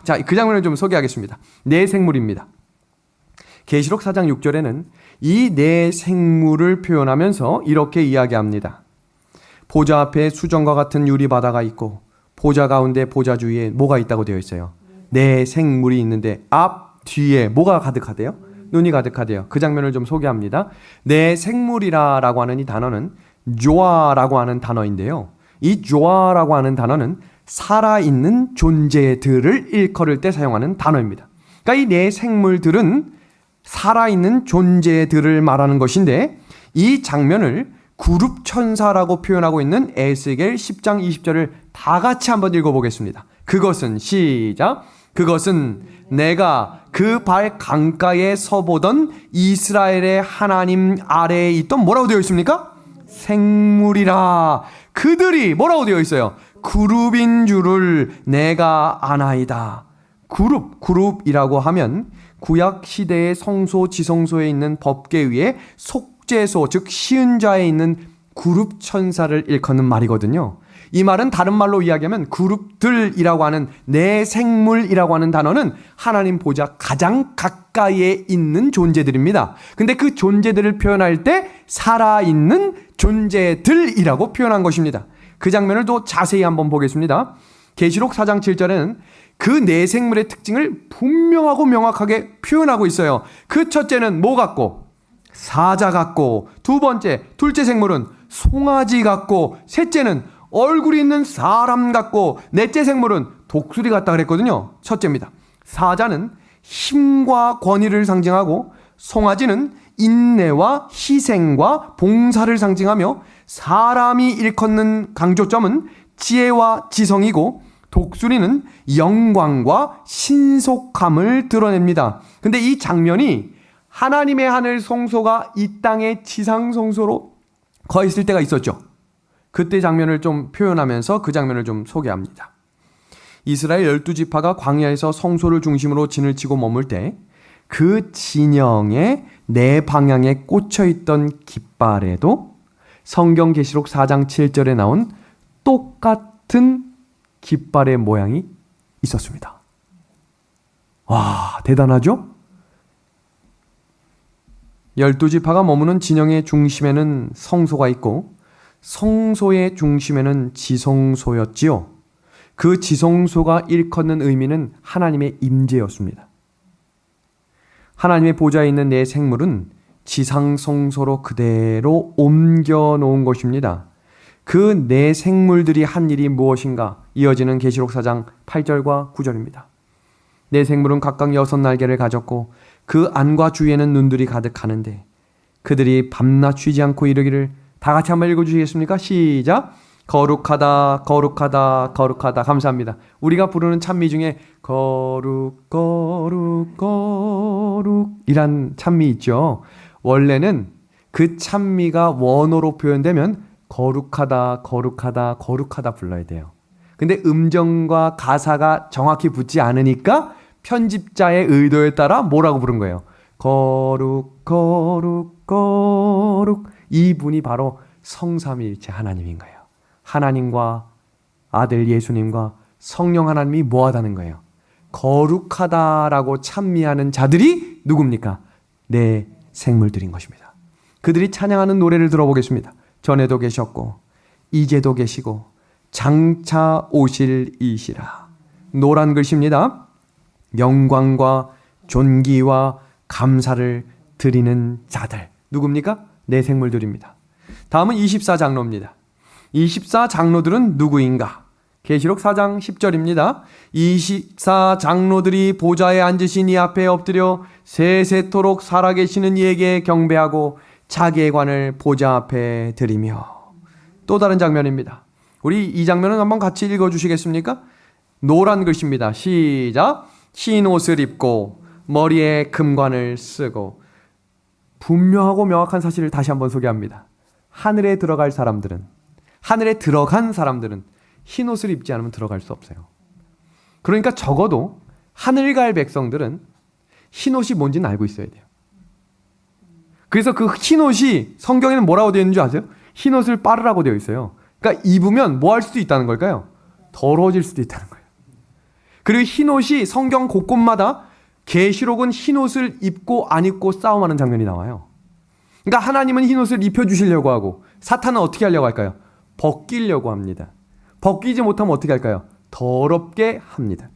자, 그 장면을 좀 소개하겠습니다. 네 생물입니다. 계시록 4장 6절에는 이 네 생물을 표현하면서 이렇게 이야기합니다. 보좌 앞에 수정과 같은 유리 바다가 있고 보좌 가운데 보좌 주위에 뭐가 있다고 되어 있어요? 네 생물이 있는데 앞, 뒤에 뭐가 가득하대요? 눈이 가득하대요. 그 장면을 좀 소개합니다. 네 생물이라고 하는 이 단어는 조아라고 하는 단어인데요. 이 조아라고 하는 단어는 살아있는 존재들을 일컬을 때 사용하는 단어입니다. 그러니까 이 네 생물들은 살아있는 존재들을 말하는 것인데 이 장면을 그룹 천사라고 표현하고 있는 에스겔 10장 20절을 다 같이 한번 읽어보겠습니다. 그것은 시작. 그것은 내가 그 발 강가에 서보던 이스라엘의 하나님 아래에 있던 뭐라고 되어 있습니까? 생물이라. 그들이 뭐라고 되어 있어요? 그룹인 줄을 내가 아나이다. 그룹이라고 하면 구약 시대의 성소 지성소에 있는 법궤 위에 속죄소 즉 시은자에 있는 그룹 천사를 일컫는 말이거든요. 이 말은 다른 말로 이야기하면 그룹들이라고 하는 내 생물이라고 하는 단어는 하나님 보좌 가장 가까이에 있는 존재들입니다. 근데 그 존재들을 표현할 때 살아있는 존재들이라고 표현한 것입니다. 그 장면을 또 자세히 한번 보겠습니다. 계시록 4장 7절에는 그 네 생물의 특징을 분명하고 명확하게 표현하고 있어요. 그 첫째는 뭐 같고? 사자 같고, 둘째 생물은 송아지 같고, 셋째는 얼굴이 있는 사람 같고, 넷째 생물은 독수리 같다 그랬거든요. 첫째입니다. 사자는 힘과 권위를 상징하고, 송아지는 인내와 희생과 봉사를 상징하며, 사람이 일컫는 강조점은 지혜와 지성이고, 독수리는 영광과 신속함을 드러냅니다. 근데 이 장면이 하나님의 하늘 성소가 이 땅의 지상 성소로 거했을 때가 있었죠. 그때 장면을 좀 표현하면서 그 장면을 좀 소개합니다. 이스라엘 12지파가 광야에서 성소를 중심으로 진을 치고 머물 때 그 진영의 네 방향에 꽂혀있던 깃발에도 성경 계시록 4장 7절에 나온 똑같은 깃발의 모양이 있었습니다. 와, 대단하죠? 12지파가 머무는 진영의 중심에는 성소가 있고 성소의 중심에는 지성소였지요. 그 지성소가 일컫는 의미는 하나님의 임재였습니다. 하나님의 보좌에 있는 네 생물은 지상성소로 그대로 옮겨 놓은 것입니다. 그 네 생물들이 한 일이 무엇인가? 이어지는 계시록 4장 8절과 9절입니다. 네 생물은 각각 6날개를 가졌고 그 안과 주위에는 눈들이 가득하는데 그들이 밤낮 쉬지 않고 이르기를 다 같이 한번 읽어주시겠습니까? 시작! 거룩하다 거룩하다 거룩하다. 감사합니다. 우리가 부르는 찬미 중에 거룩 거룩 거룩 이란 찬미 있죠. 원래는 그 찬미가 원어로 표현되면 거룩하다 거룩하다 거룩하다 불러야 돼요. 근데 음정과 가사가 정확히 붙지 않으니까 편집자의 의도에 따라 뭐라고 부른 거예요? 거룩 거룩 거룩. 이분이 바로 성삼위일체 하나님인 거예요. 하나님과 아들 예수님과 성령 하나님이 뭐하다는 거예요? 거룩하다라고 찬미하는 자들이 누굽니까? 네 생물들인 것입니다. 그들이 찬양하는 노래를 들어보겠습니다. 전에도 계셨고 이제도 계시고 장차 오실 이시라. 노란 글씨입니다. 영광과 존귀와 감사를 드리는 자들. 누굽니까? 네 생물들입니다. 다음은 24장로입니다. 24장로들은 누구인가? 계시록 4장 10절입니다. 24장로들이 보좌에 앉으신 이 앞에 엎드려 세세토록 살아계시는 이에게 경배하고 자기의 관을 보좌 앞에 드리며. 또 다른 장면입니다. 우리 이 장면은 한번 같이 읽어주시겠습니까? 노란 글씨입니다. 시작! 흰 옷을 입고 머리에 금관을 쓰고. 분명하고 명확한 사실을 다시 한번 소개합니다. 하늘에 들어간 사람들은 흰 옷을 입지 않으면 들어갈 수 없어요. 그러니까 적어도 하늘 갈 백성들은 흰 옷이 뭔지는 알고 있어야 돼요. 그래서 그 흰 옷이 성경에는 뭐라고 되어 있는 줄 아세요? 흰 옷을 빨으라고 되어 있어요. 그러니까 입으면 뭐 할 수도 있다는 걸까요? 더러워질 수도 있다는 거예요. 그리고 흰 옷이 성경 곳곳마다 계시록은 흰옷을 입고 안 입고 싸움하는 장면이 나와요. 그러니까 하나님은 흰옷을 입혀주시려고 하고 사탄은 어떻게 하려고 할까요? 벗기려고 합니다. 벗기지 못하면 어떻게 할까요? 더럽게 합니다.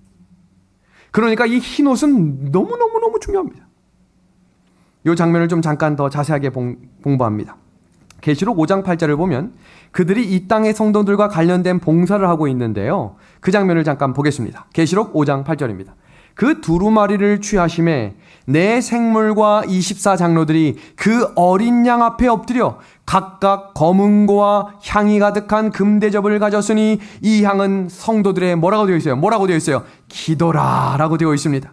그러니까 이 흰옷은 너무너무너무 중요합니다. 이 장면을 좀 잠깐 더 자세하게 공부합니다. 계시록 5장 8절을 보면 그들이 이 땅의 성도들과 관련된 봉사를 하고 있는데요. 그 장면을 잠깐 보겠습니다. 계시록 5장 8절입니다. 그 두루마리를 취하심에 내 생물과 24장로들이 그 어린 양 앞에 엎드려 각각 검은고와 향이 가득한 금대접을 가졌으니 이 향은 성도들의 뭐라고 되어 있어요? 뭐라고 되어 있어요? 기도라라고 되어 있습니다.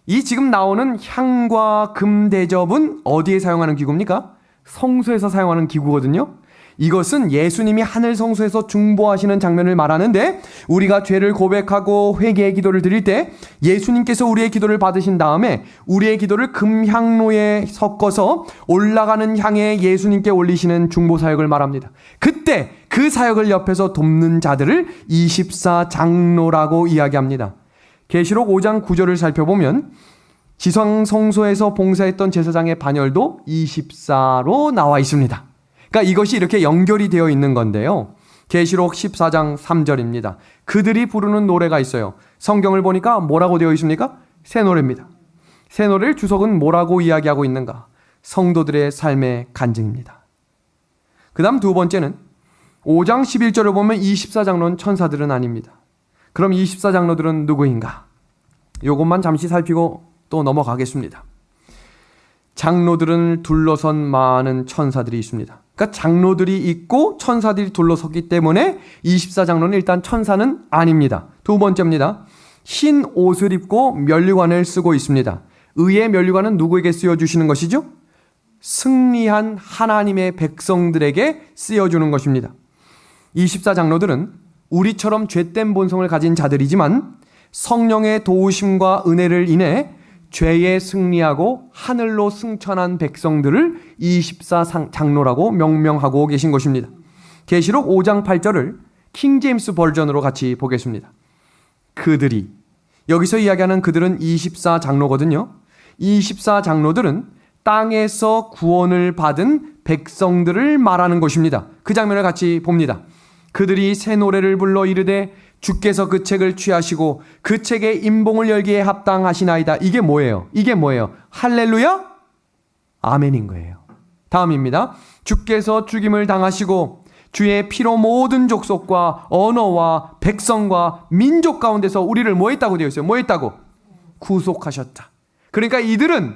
이 지금 나오는 향과 금대접은 어디에 사용하는 기구입니까? 성소에서 사용하는 기구거든요. 이것은 예수님이 하늘 성소에서 중보하시는 장면을 말하는데 우리가 죄를 고백하고 회개의 기도를 드릴 때 예수님께서 우리의 기도를 받으신 다음에 우리의 기도를 금향로에 섞어서 올라가는 향에 예수님께 올리시는 중보 사역을 말합니다. 그때 그 사역을 옆에서 돕는 자들을 24장로라고 이야기합니다. 계시록 5장 9절을 살펴보면 지상 성소에서 봉사했던 제사장의 반열도 24로 나와 있습니다. 그러니까 이것이 이렇게 연결이 되어 있는 건데요. 계시록 14장 3절입니다. 그들이 부르는 노래가 있어요. 성경을 보니까 뭐라고 되어 있습니까? 새 노래입니다. 새 노래를 주석은 뭐라고 이야기하고 있는가? 성도들의 삶의 간증입니다. 그 다음 두 번째는 5장 11절을 보면 24장로는 천사들은 아닙니다. 그럼 24장로들은 누구인가? 이것만 잠시 살피고 또 넘어가겠습니다. 장로들은 둘러선 많은 천사들이 있습니다. 그러니까 장로들이 있고 천사들이 둘러섰기 때문에 24장로는 일단 천사는 아닙니다. 두 번째입니다. 흰 옷을 입고 면류관을 쓰고 있습니다. 의의 면류관은 누구에게 쓰여주시는 것이죠? 승리한 하나님의 백성들에게 쓰여주는 것입니다. 24장로들은 우리처럼 죄된 본성을 가진 자들이지만 성령의 도우심과 은혜를 인해 죄에 승리하고 하늘로 승천한 백성들을 24장로라고 명명하고 계신 것입니다. 계시록 5장 8절을 킹제임스 버전으로 같이 보겠습니다. 그들이, 여기서 이야기하는 그들은 24장로거든요. 24장로들은 땅에서 구원을 받은 백성들을 말하는 것입니다. 그 장면을 같이 봅니다. 그들이 새 노래를 불러 이르되 주께서 그 책을 취하시고 그 책의 임봉을 열기에 합당하시나이다. 이게 뭐예요? 이게 뭐예요? 할렐루야? 아멘인 거예요. 다음입니다. 주께서 죽임을 당하시고 주의 피로 모든 족속과 언어와 백성과 민족 가운데서 우리를 뭐 했다고 되어 있어요? 뭐 했다고? 구속하셨다. 그러니까 이들은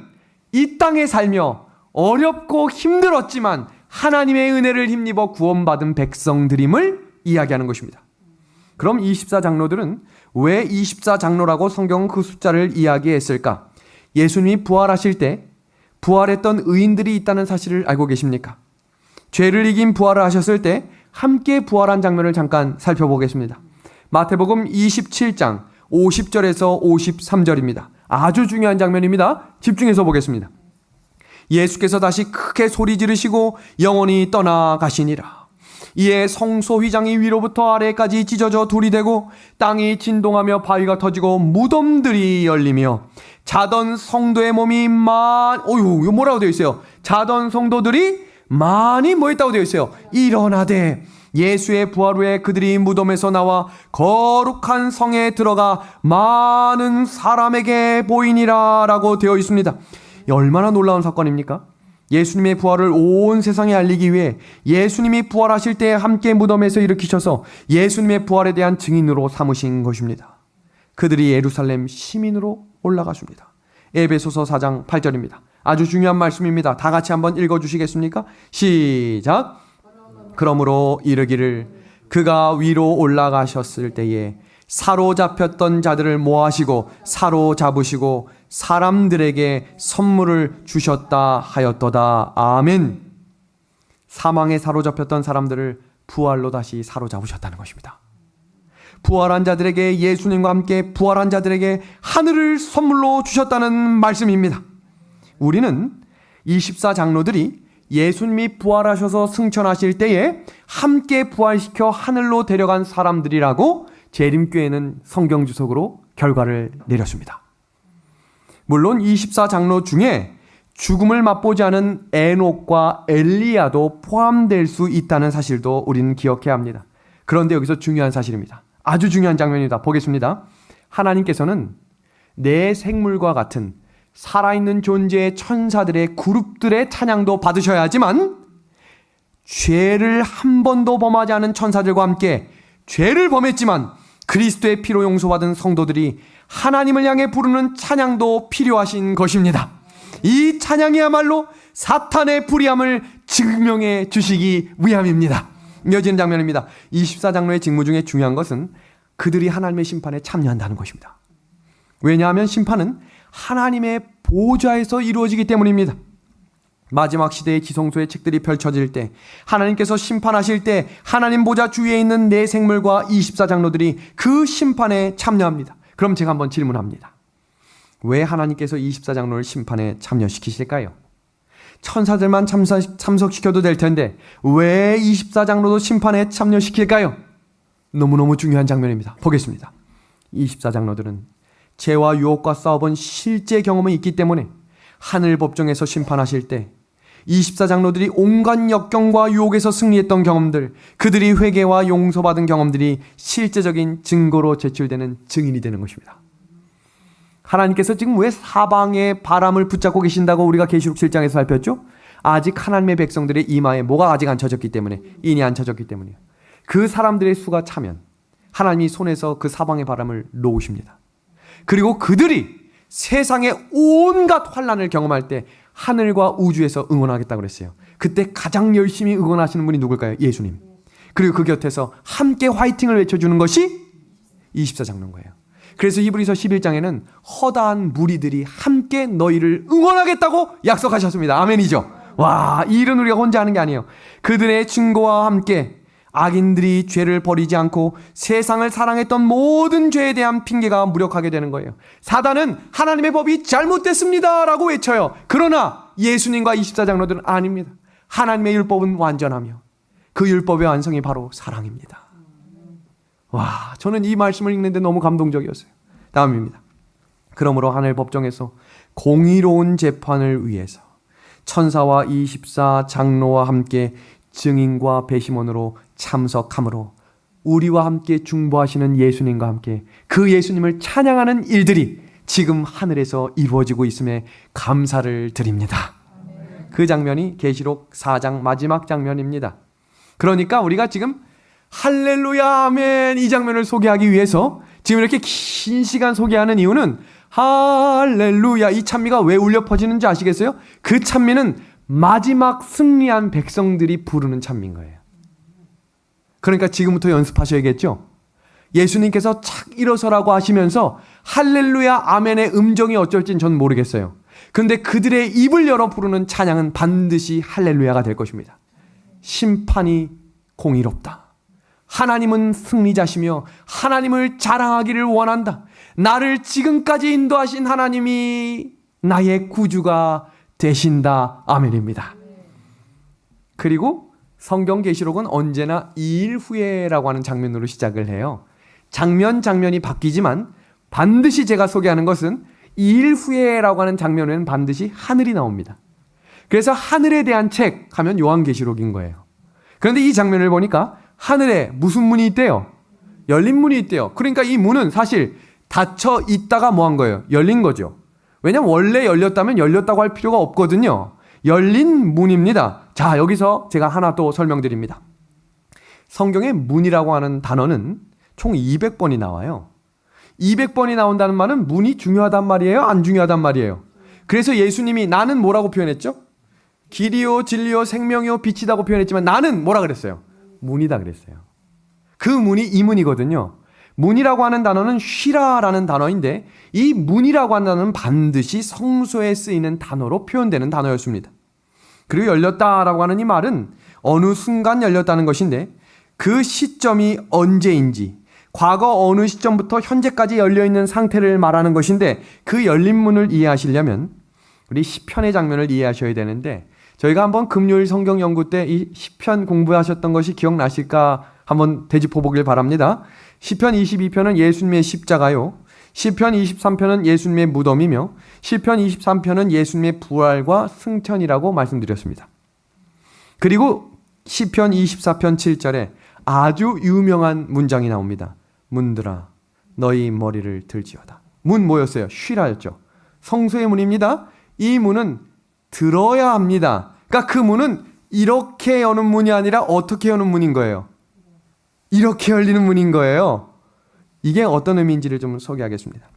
이 땅에 살며 어렵고 힘들었지만 하나님의 은혜를 힘입어 구원받은 백성들임을 이야기하는 것입니다. 그럼 24장로들은 왜 24장로라고 성경은 그 숫자를 이야기했을까? 예수님이 부활하실 때 부활했던 의인들이 있다는 사실을 알고 계십니까? 죄를 이긴 부활을 하셨을 때 함께 부활한 장면을 잠깐 살펴보겠습니다. 마태복음 27장 50절에서 53절입니다. 아주 중요한 장면입니다. 집중해서 보겠습니다. 예수께서 다시 크게 소리 지르시고 영원히 떠나가시니라. 이에 성소 휘장이 위로부터 아래까지 찢어져 둘이 되고 땅이 진동하며 바위가 터지고 무덤들이 열리며 자던 성도의 몸이 이거 뭐라고 되어 있어요? 자던 성도들이 많이 뭐 했다고 되어 있어요? 일어나되 예수의 부활 후에 그들이 무덤에서 나와 거룩한 성에 들어가 많은 사람에게 보이니라 라고 되어 있습니다. 얼마나 놀라운 사건입니까? 예수님의 부활을 온 세상에 알리기 위해 예수님이 부활하실 때 함께 무덤에서 일으키셔서 예수님의 부활에 대한 증인으로 삼으신 것입니다. 그들이 예루살렘 시민으로 올라가십니다. 에베소서 4장 8절입니다. 아주 중요한 말씀입니다. 다 같이 한번 읽어주시겠습니까? 시작. 그러므로 이르기를 그가 위로 올라가셨을 때에 사로잡혔던 자들을 모아시고 사로잡으시고 사람들에게 선물을 주셨다 하였도다. 아멘. 사망에 사로잡혔던 사람들을 부활로 다시 사로잡으셨다는 것입니다. 부활한 자들에게, 예수님과 함께 부활한 자들에게 하늘을 선물로 주셨다는 말씀입니다. 우리는 24장로들이 예수님이 부활하셔서 승천하실 때에 함께 부활시켜 하늘로 데려간 사람들이라고 재림교회는 성경 주석으로 결과를 내렸습니다. 물론 24장로 중에 죽음을 맛보지 않은 에녹과 엘리야도 포함될 수 있다는 사실도 우리는 기억해야 합니다. 그런데 여기서 중요한 사실입니다. 아주 중요한 장면입니다. 보겠습니다. 하나님께서는 내 생물과 같은 살아있는 존재의 천사들의 그룹들의 찬양도 받으셔야 하지만 죄를 한 번도 범하지 않은 천사들과 함께 죄를 범했지만 그리스도의 피로 용서받은 성도들이 하나님을 향해 부르는 찬양도 필요하신 것입니다. 이 찬양이야말로 사탄의 불의함을 증명해 주시기 위함입니다. 이어지는 장면입니다. 24장로의 직무 중에 중요한 것은 그들이 하나님의 심판에 참여한다는 것입니다. 왜냐하면 심판은 하나님의 보좌에서 이루어지기 때문입니다. 마지막 시대의 지성소의 책들이 펼쳐질 때, 하나님께서 심판하실 때 하나님 보좌 주위에 있는 내 생물과 24장로들이 그 심판에 참여합니다. 그럼 제가 한번 질문합니다. 왜 하나님께서 24장로를 심판에 참여시키실까요? 천사들만 참석시켜도 될 텐데 왜 24장로도 심판에 참여시킬까요? 너무너무 중요한 장면입니다. 보겠습니다. 24장로들은 죄와 유혹과 싸워본 실제 경험이 있기 때문에 하늘 법정에서 심판하실 때 24장로들이 온갖 역경과 유혹에서 승리했던 경험들, 그들이 회개와 용서받은 경험들이 실제적인 증거로 제출되는 증인이 되는 것입니다. 하나님께서 지금 왜 사방의 바람을 붙잡고 계신다고 우리가 계시록 7장에서 살폈죠? 아직 하나님의 백성들의 이마에 뭐가 아직 안 쳐졌기 때문에, 인이 안 쳐졌기 때문이에요. 그 사람들의 수가 차면 하나님이 손에서 그 사방의 바람을 놓으십니다. 그리고 그들이 세상의 온갖 환난을 경험할 때 하늘과 우주에서 응원하겠다고 그랬어요. 그때 가장 열심히 응원하시는 분이 누굴까요? 예수님. 그리고 그 곁에서 함께 화이팅을 외쳐주는 것이 24장로인 거예요. 그래서 히브리서 11장에는 허다한 무리들이 함께 너희를 응원하겠다고 약속하셨습니다. 아멘이죠. 와, 이 일은 우리가 혼자 하는 게 아니에요. 그들의 증거와 함께 악인들이 죄를 버리지 않고 세상을 사랑했던 모든 죄에 대한 핑계가 무력하게 되는 거예요. 사단은 하나님의 법이 잘못됐습니다 라고 외쳐요. 그러나 예수님과 24장로들은 아닙니다. 하나님의 율법은 완전하며 그 율법의 완성이 바로 사랑입니다. 와, 저는 이 말씀을 읽는데 너무 감동적이었어요. 다음입니다. 그러므로 하늘 법정에서 공의로운 재판을 위해서 천사와 24장로와 함께 증인과 배심원으로 참석함으로 우리와 함께 중보하시는 예수님과 함께 그 예수님을 찬양하는 일들이 지금 하늘에서 이루어지고 있음에 감사를 드립니다. 그 장면이 계시록 4장 마지막 장면입니다. 그러니까 우리가 지금 할렐루야 아멘 이 장면을 소개하기 위해서 지금 이렇게 긴 시간 소개하는 이유는 할렐루야 이 찬미가 왜 울려 퍼지는지 아시겠어요? 그 찬미는 마지막 승리한 백성들이 부르는 찬미인 거예요. 그러니까 지금부터 연습하셔야겠죠? 예수님께서 착 일어서라고 하시면서 할렐루야 아멘의 음정이 어쩔진 전 모르겠어요. 그런데 그들의 입을 열어 부르는 찬양은 반드시 할렐루야가 될 것입니다. 심판이 공의롭다. 하나님은 승리자시며 하나님을 자랑하기를 원한다. 나를 지금까지 인도하신 하나님이 나의 구주가 되신다. 아멘입니다. 그리고 성경 계시록은 언제나 2일 후에라고 하는 장면으로 시작을 해요. 장면이 바뀌지만 반드시 제가 소개하는 것은 2일 후에라고 하는 장면에는 반드시 하늘이 나옵니다. 그래서 하늘에 대한 책 하면 요한계시록인 거예요. 그런데 이 장면을 보니까 하늘에 무슨 문이 있대요? 열린 문이 있대요. 그러니까 이 문은 사실 닫혀 있다가 뭐 한 거예요? 열린 거죠. 왜냐면 원래 열렸다면 열렸다고 할 필요가 없거든요. 열린 문입니다. 자, 여기서 제가 하나 또 설명드립니다. 성경에 문이라고 하는 단어는 총 200번이 나와요. 200번이 나온다는 말은 문이 중요하단 말이에요? 안 중요하단 말이에요? 그래서 예수님이 나는 뭐라고 표현했죠? 길이요 진리요 생명이요 빛이다고 표현했지만 나는 뭐라 그랬어요? 문이다 그랬어요. 그 문이 이 문이거든요. 문이라고 하는 단어는 쉬라라는 단어인데 이 문이라고 하는 단어는 반드시 성소에 쓰이는 단어로 표현되는 단어였습니다. 그리고 열렸다라고 하는 이 말은 어느 순간 열렸다는 것인데 그 시점이 언제인지 과거 어느 시점부터 현재까지 열려있는 상태를 말하는 것인데 그 열린 문을 이해하시려면 우리 시편의 장면을 이해하셔야 되는데 저희가 한번 금요일 성경 연구 때 이 시편 공부하셨던 것이 기억나실까 한번 되짚어 보길 바랍니다. 시편 22편은 예수님의 십자가요. 시편 23편은 예수님의 무덤이며 시편 23편은 예수님의 부활과 승천이라고 말씀드렸습니다. 그리고 시편 24편 7절에 아주 유명한 문장이 나옵니다. 문들아 너희 머리를 들지어다. 문 뭐였어요? 쉬라였죠. 성소의 문입니다. 이 문은 들어야 합니다. 그러니까 그 문은 이렇게 여는 문이 아니라 어떻게 여는 문인 거예요? 이렇게 열리는 문인 거예요. 이게 어떤 의미인지를 좀 소개하겠습니다.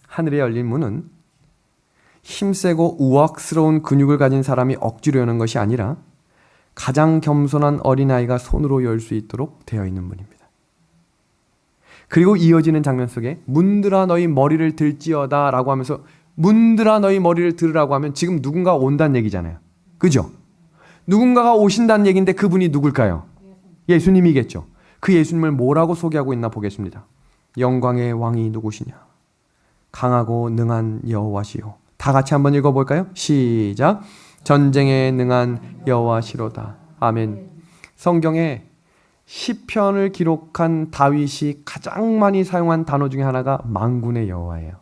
하늘에 열린 문은 힘세고 우악스러운 근육을 가진 사람이 억지로 여는 것이 아니라 가장 겸손한 어린아이가 손으로 열 수 있도록 되어 있는 문입니다. 그리고 이어지는 장면 속에 문들아 너희 머리를 들지어다 라고 하면서 문들아 너희 머리를 들으라고 하면 지금 누군가 온다는 얘기잖아요. 그죠? 누군가가 오신다는 얘기인데 그분이 누굴까요? 예수님이겠죠. 그 예수님을 뭐라고 소개하고 있나 보겠습니다. 영광의 왕이 누구시냐? 강하고 능한 여호와시요. 다 같이 한번 읽어볼까요? 시작. 전쟁에 능한 여호와시로다. 아멘. 성경에 시편을 기록한 다윗이 가장 많이 사용한 단어 중에 하나가 만군의 여호와예요.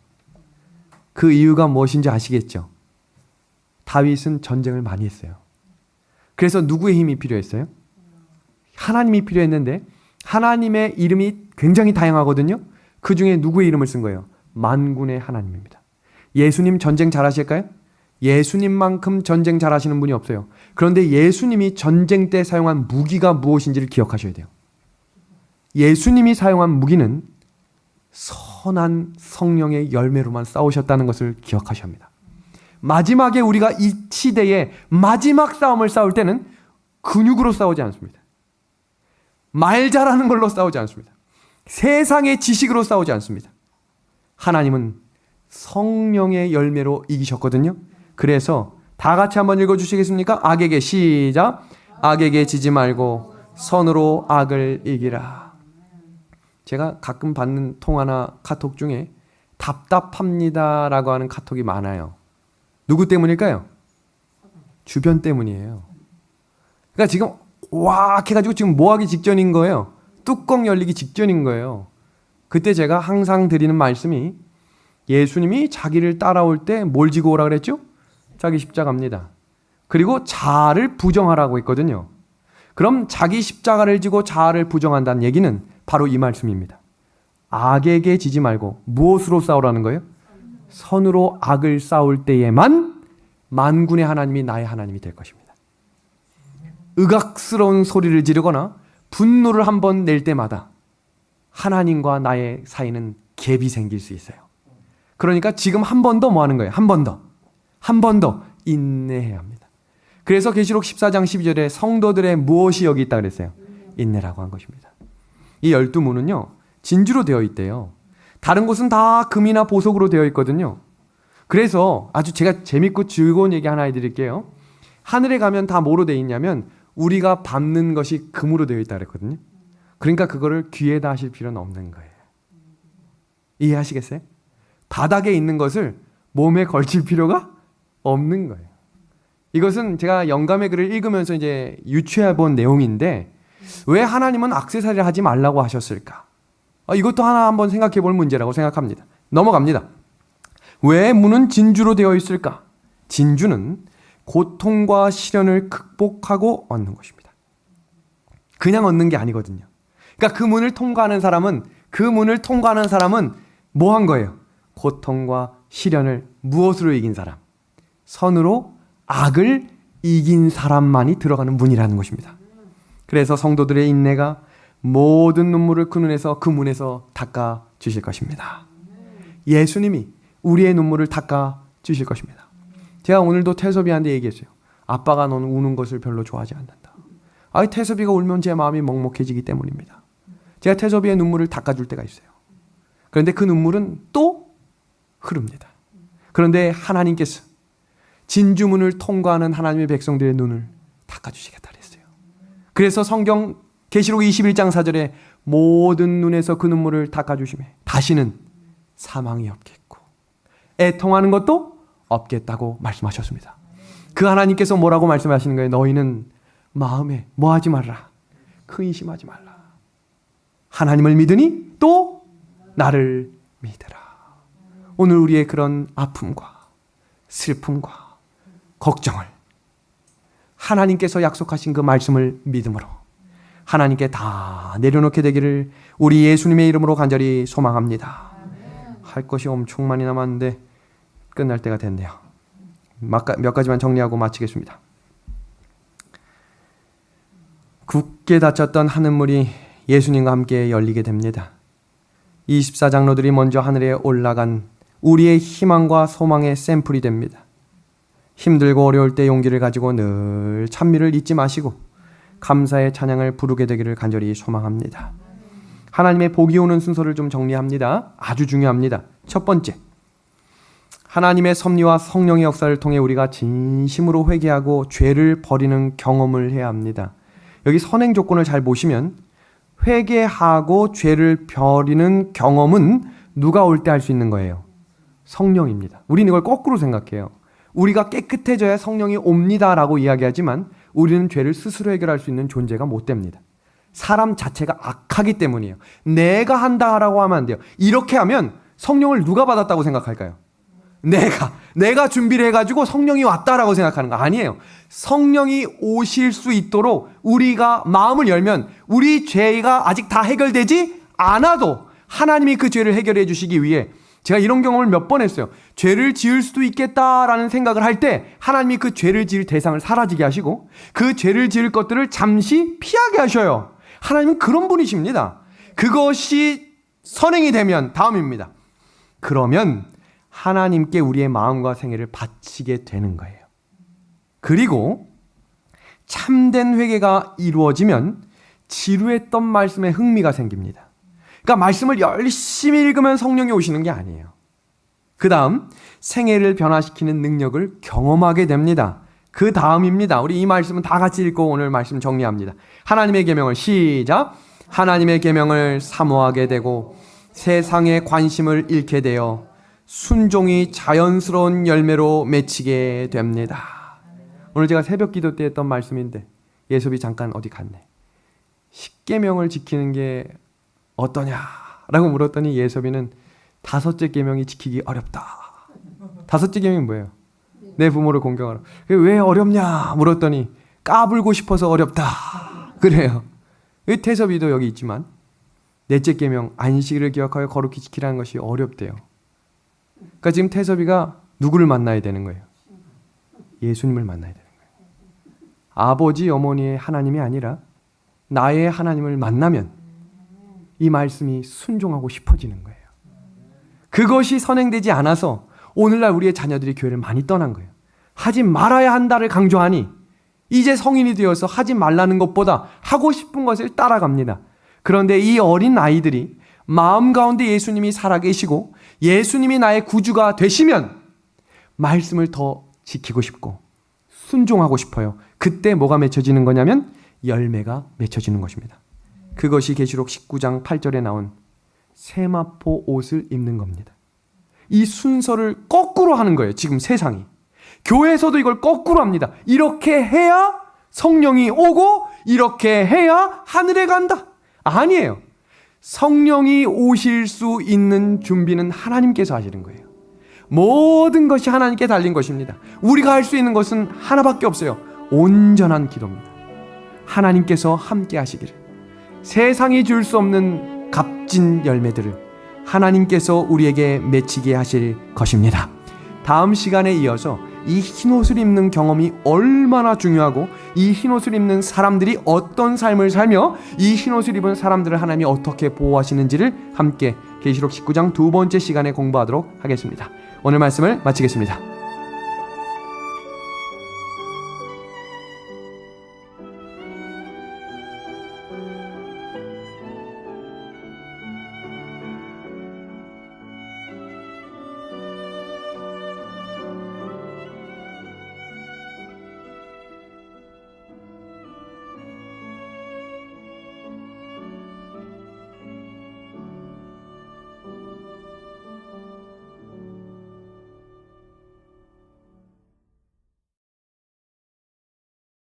그 이유가 무엇인지 아시겠죠? 다윗은 전쟁을 많이 했어요. 그래서 누구의 힘이 필요했어요? 하나님이 필요했는데 하나님의 이름이 굉장히 다양하거든요. 그 중에 누구의 이름을 쓴 거예요? 만군의 하나님입니다. 예수님 전쟁 잘하실까요? 예수님만큼 전쟁 잘하시는 분이 없어요. 그런데 예수님이 전쟁 때 사용한 무기가 무엇인지를 기억하셔야 돼요. 예수님이 사용한 무기는 선한 성령의 열매로만 싸우셨다는 것을 기억하셔야 합니다. 마지막에 우리가 이 시대에 마지막 싸움을 싸울 때는 근육으로 싸우지 않습니다. 말 잘하는 걸로 싸우지 않습니다. 세상의 지식으로 싸우지 않습니다. 하나님은 성령의 열매로 이기셨거든요. 그래서 다 같이 한번 읽어주시겠습니까? 악에게 시작. 악에게 지지 말고 선으로 악을 이기라. 제가 가끔 받는 통화나 카톡 중에 답답합니다 라고 하는 카톡이 많아요. 누구 때문일까요? 주변 때문이에요. 그러니까 지금 와 해가지고 지금 뭐하기 직전인 거예요. 뚜껑 열리기 직전인 거예요. 그때 제가 항상 드리는 말씀이 예수님이 자기를 따라올 때 뭘 지고 오라 그랬죠? 자기 십자가입니다. 그리고 자아를 부정하라고 했거든요. 그럼 자기 십자가를 지고 자아를 부정한다는 얘기는 바로 이 말씀입니다. 악에게 지지 말고 무엇으로 싸우라는 거예요? 선으로 악을 싸울 때에만 만군의 하나님이 나의 하나님이 될 것입니다. 의각스러운 소리를 지르거나 분노를 한번 낼 때마다 하나님과 나의 사이는 갭이 생길 수 있어요. 그러니까 지금 한 번 더 뭐 하는 거예요? 한 번 더 인내해야 합니다. 그래서 계시록 14장 12절에 성도들의 무엇이 여기 있다 그랬어요? 인내라고 한 것입니다. 이 12문은요 진주로 되어 있대요. 다른 곳은 다 금이나 보석으로 되어 있거든요. 그래서 아주 제가 재밌고 즐거운 얘기 하나 해드릴게요. 하늘에 가면 다 뭐로 되어 있냐면 우리가 밟는 것이 금으로 되어 있다 그랬거든요. 그러니까 그거를 귀에다 하실 필요는 없는 거예요. 이해하시겠어요? 바닥에 있는 것을 몸에 걸칠 필요가 없는 거예요. 이것은 제가 영감의 글을 읽으면서 이제 유추해 본 내용인데 왜 하나님은 액세서리를 하지 말라고 하셨을까? 이것도 하나 한번 생각해 볼 문제라고 생각합니다. 넘어갑니다. 왜 문은 진주로 되어 있을까? 진주는 고통과 시련을 극복하고 얻는 것입니다. 그냥 얻는 게 아니거든요. 그러니까 그 문을 통과하는 사람은 뭐 한 거예요? 고통과 시련을 무엇으로 이긴 사람? 선으로 악을 이긴 사람만이 들어가는 문이라는 것입니다. 그래서 성도들의 인내가 모든 눈물을 그 눈에서 그 문에서 닦아 주실 것입니다. 예수님이 우리의 눈물을 닦아 주실 것입니다. 제가 오늘도 태섭이한테 얘기했어요. 아빠가 너는 우는 것을 별로 좋아하지 않는다. 태섭이가 울면 제 마음이 먹먹해지기 때문입니다. 제가 태섭이의 눈물을 닦아줄 때가 있어요. 그런데 그 눈물은 또 흐릅니다. 그런데 하나님께서 진주문을 통과하는 하나님의 백성들의 눈을 닦아주시겠다 그랬어요. 그래서 성경 계시록 21장 4절에 모든 눈에서 그 눈물을 닦아주시매 다시는 사망이 없겠고 애통하는 것도 없겠다고 말씀하셨습니다. 그 하나님께서 뭐라고 말씀하시는 거예요? 너희는 마음에 뭐하지 말라. 근심하지 말라. 하나님을 믿으니 또 나를 믿으라. 오늘 우리의 그런 아픔과 슬픔과 걱정을 하나님께서 약속하신 그 말씀을 믿음으로 하나님께 다 내려놓게 되기를 우리 예수님의 이름으로 간절히 소망합니다. 할 것이 엄청 많이 남았는데 끝날 때가 됐네요. 몇 가지만 정리하고 마치겠습니다. 굳게 닫혔던 하늘문이 예수님과 함께 열리게 됩니다. 24장로들이 먼저 하늘에 올라간 우리의 희망과 소망의 샘플이 됩니다. 힘들고 어려울 때 용기를 가지고 늘 찬미를 잊지 마시고 감사의 찬양을 부르게 되기를 간절히 소망합니다. 하나님의 복이 오는 순서를 좀 정리합니다. 아주 중요합니다. 첫 번째, 하나님의 섭리와 성령의 역사를 통해 우리가 진심으로 회개하고 죄를 버리는 경험을 해야 합니다. 여기 선행 조건을 잘 보시면 회개하고 죄를 버리는 경험은 누가 올 때 할 수 있는 거예요? 성령입니다. 우리는 이걸 거꾸로 생각해요. 우리가 깨끗해져야 성령이 옵니다라고 이야기하지만 우리는 죄를 스스로 해결할 수 있는 존재가 못 됩니다. 사람 자체가 악하기 때문이에요. 내가 한다라고 하면 안 돼요. 이렇게 하면 성령을 누가 받았다고 생각할까요? 내가 준비를 해가지고 성령이 왔다라고 생각하는 거 아니에요. 성령이 오실 수 있도록 우리가 마음을 열면 우리 죄가 아직 다 해결되지 않아도 하나님이 그 죄를 해결해 주시기 위해 제가 이런 경험을 몇 번 했어요. 죄를 지을 수도 있겠다라는 생각을 할 때 하나님이 그 죄를 지을 대상을 사라지게 하시고 그 죄를 지을 것들을 잠시 피하게 하셔요. 하나님은 그런 분이십니다. 그것이 선행이 되면 다음입니다. 그러면 하나님께 우리의 마음과 생애를 바치게 되는 거예요. 그리고 참된 회개가 이루어지면 지루했던 말씀에 흥미가 생깁니다. 그러니까 말씀을 열심히 읽으면 성령이 오시는 게 아니에요. 그 다음 생애를 변화시키는 능력을 경험하게 됩니다. 그 다음입니다. 우리 이 말씀은 다 같이 읽고 오늘 말씀 정리합니다. 하나님의 계명을 시작. 하나님의 계명을 사모하게 되고 세상의 관심을 잃게 되어 순종이 자연스러운 열매로 맺히게 됩니다. 오늘 제가 새벽 기도 때 했던 말씀인데 예섭이 잠깐 어디 갔네. 십계명을 지키는 게 어떠냐라고 물었더니 예섭이는 5째 계명이 지키기 어렵다. 5째 계명이 뭐예요? 내 부모를 공경하라. 왜 어렵냐 물었더니 까불고 싶어서 어렵다. 그래요. 태섭이도 여기 있지만 4째 계명 안식일을 기억하여 거룩히 지키라는 것이 어렵대요. 그러니까 지금 태섭이가 누구를 만나야 되는 거예요? 예수님을 만나야 되는 거예요. 아버지 어머니의 하나님이 아니라 나의 하나님을 만나면 이 말씀이 순종하고 싶어지는 거예요. 그것이 선행되지 않아서 오늘날 우리의 자녀들이 교회를 많이 떠난 거예요. 하지 말아야 한다를 강조하니 이제 성인이 되어서 하지 말라는 것보다 하고 싶은 것을 따라갑니다. 그런데 이 어린 아이들이 마음 가운데 예수님이 살아계시고 예수님이 나의 구주가 되시면 말씀을 더 지키고 싶고 순종하고 싶어요. 그때 뭐가 맺혀지는 거냐면 열매가 맺혀지는 것입니다. 그것이 계시록 19장 8절에 나온 세마포 옷을 입는 겁니다. 이 순서를 거꾸로 하는 거예요. 지금 세상이. 교회에서도 이걸 거꾸로 합니다. 이렇게 해야 성령이 오고 이렇게 해야 하늘에 간다. 아니에요. 성령이 오실 수 있는 준비는 하나님께서 하시는 거예요. 모든 것이 하나님께 달린 것입니다. 우리가 할 수 있는 것은 하나밖에 없어요. 온전한 기도입니다. 하나님께서 함께 하시기를 세상이 줄 수 없는 값진 열매들을 하나님께서 우리에게 맺히게 하실 것입니다. 다음 시간에 이어서 이 흰옷을 입는 경험이 얼마나 중요하고 이 흰옷을 입는 사람들이 어떤 삶을 살며 이 흰옷을 입은 사람들을 하나님이 어떻게 보호하시는지를 함께 계시록 19장 2번째 시간에 공부하도록 하겠습니다. 오늘 말씀을 마치겠습니다.